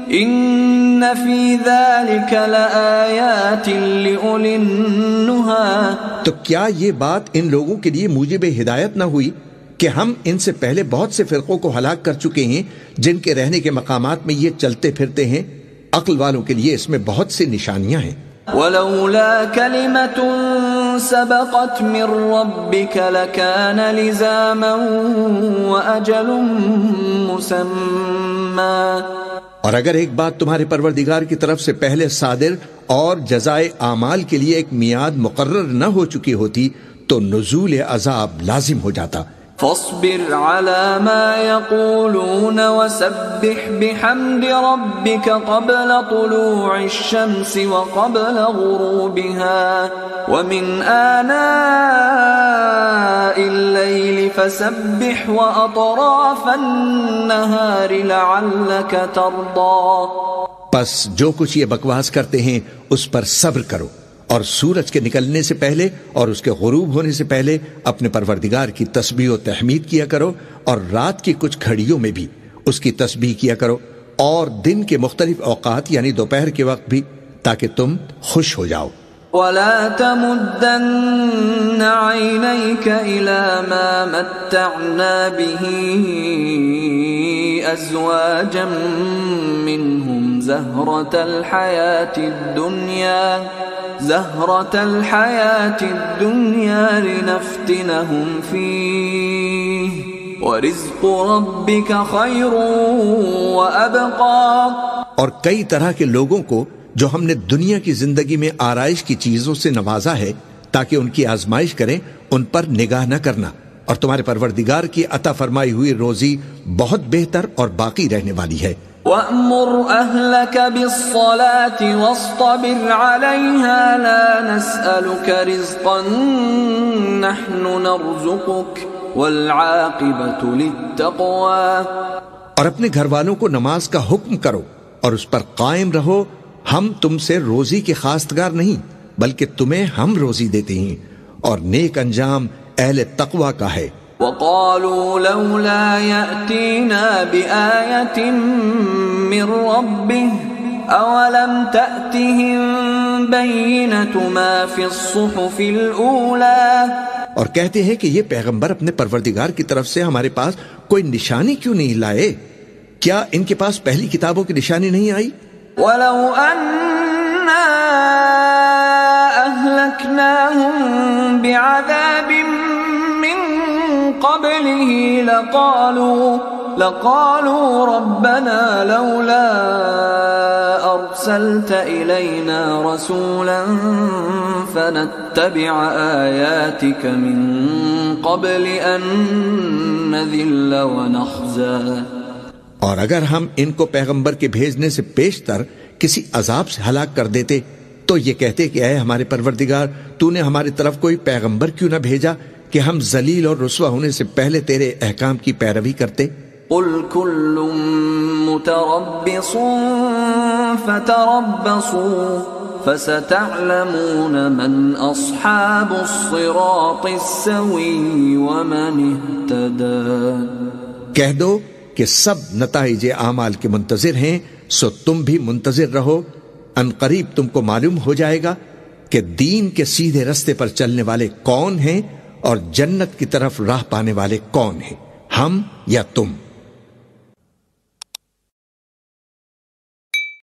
Speaker 1: إِنَّ فِي ذَلِكَ لَآيَاتٍ لِأُولِي النُّهَىٰ۔
Speaker 2: تو کیا یہ بات ان لوگوں کے لیے موجب ہدایت نہ ہوئی کہ ہم ان سے پہلے بہت سے فرقوں کو ہلاک کر چکے ہیں جن کے رہنے کے مقامات میں یہ چلتے پھرتے ہیں؟ عقل والوں کے لیے اس میں بہت سی نشانیاں ہیں۔
Speaker 1: وَلَوْلَا كَلِمَةٌ سَبَقَتْ مِنْ رَبِّكَ لَكَانَ لِزَامًا وَأَجَلٌ مُّسَمًّى۔
Speaker 2: اور اگر ایک بات تمہارے پروردگار کی طرف سے پہلے صادر اور جزائے اعمال کے لیے ایک میعاد مقرر نہ ہو چکی ہوتی تو نزول عذاب لازم ہو جاتا۔
Speaker 1: فاصبر على ما يقولون وسبح بحمد ربك قبل طلوع الشمس وقبل غروبها ومن آناء الليل فسبح وأطراف النهار لعلك ترضى۔
Speaker 2: پس جو کچھ یہ بکواس کرتے ہیں اس پر صبر کرو، اور سورج کے نکلنے سے پہلے اور اس کے غروب ہونے سے پہلے اپنے پروردگار کی تسبیح و تحمید کیا کرو، اور رات کی کچھ گھڑیوں میں بھی اس کی تسبیح کیا کرو، اور دن کے مختلف اوقات یعنی دوپہر کے وقت بھی، تاکہ تم خوش ہو جاؤ۔
Speaker 1: وَلَا تَمُدَّنَّ عَيْنَيْكَ إِلَى مَا مَتَّعْنَا بِهِ أَزْوَاجًا مِّنْهُمْ زَهْرَةَ الْحَيَاةِ الدُّنْيَا لِنَفْتِنَهُمْ فِيهِ وَرِزْقُ رَبِّكَ خَيْرٌ وَأَبْقَى۔
Speaker 2: اور کئی طرح کے لوگوں کو جو ہم نے دنیا کی زندگی میں آرائش کی چیزوں سے نوازا ہے تاکہ ان کی آزمائش کریں، ان پر نگاہ نہ کرنا، اور تمہارے پروردگار کی عطا فرمائی ہوئی روزی بہت بہتر اور باقی رہنے والی ہے۔
Speaker 1: وَأْمُرْ أَهْلَكَ بِالصَّلَاةِ وَاصْطَبِرْ عَلَيْهَا لَا نَسْأَلُكَ رِزْقًا نَحْنُ نَرْزُقُكَ وَالْعَاقِبَةُ لِلتَّقْوَى۔
Speaker 2: اور اپنے گھر والوں کو نماز کا حکم کرو اور اس پر قائم رہو، ہم تم سے روزی کے خواستگار نہیں بلکہ تمہیں ہم روزی دیتے ہیں، اور نیک انجام اہل تقوی کا ہے۔
Speaker 1: وَقَالُوا لَوْلَا يَأْتِينَا بِآيَةٍ مِّن رَّبِّهِ أَوَلَمْ تَأْتِهِم بَيِّنَةُ مَا فِي الصُّحُفِ الْأُولَى۔
Speaker 2: اور کہتے ہیں کہ یہ پیغمبر اپنے پروردگار کی طرف سے ہمارے پاس کوئی نشانی کیوں نہیں لائے؟ کیا ان کے پاس پہلی کتابوں کی نشانی نہیں آئی؟
Speaker 1: وَلَوْ أَنَّا أَهْلَكْنَاهُم بِعَذَابٍ مِّن قَبْلِهِ لَقَالُوا رَبَّنَا لَوْلَا أرسلت إلينا رسولا فنتبع آياتك من قبل أن نذل ونخزى.
Speaker 2: اور اگر ہم ان کو پیغمبر کے بھیجنے سے پیشتر کسی عذاب سے ہلاک کر دیتے تو یہ کہتے کہ اے ہمارے پروردگار تو نے ہماری طرف کوئی پیغمبر کیوں نہ بھیجا کہ ہم ذلیل اور رسوا ہونے سے پہلے تیرے احکام کی پیروی کرتے.
Speaker 1: قل كل متربص فتربصوا فستعلمون من أصحاب الصراط السوي ومن اهتدى.
Speaker 2: کہہ دو کہ سب نتائج اعمال کے منتظر ہیں، سو تم بھی منتظر رہو، ان قریب تم کو معلوم ہو جائے گا کہ دین کے سیدھے رستے پر چلنے والے کون ہیں اور جنت کی طرف راہ پانے والے کون ہیں، ہم یا تم.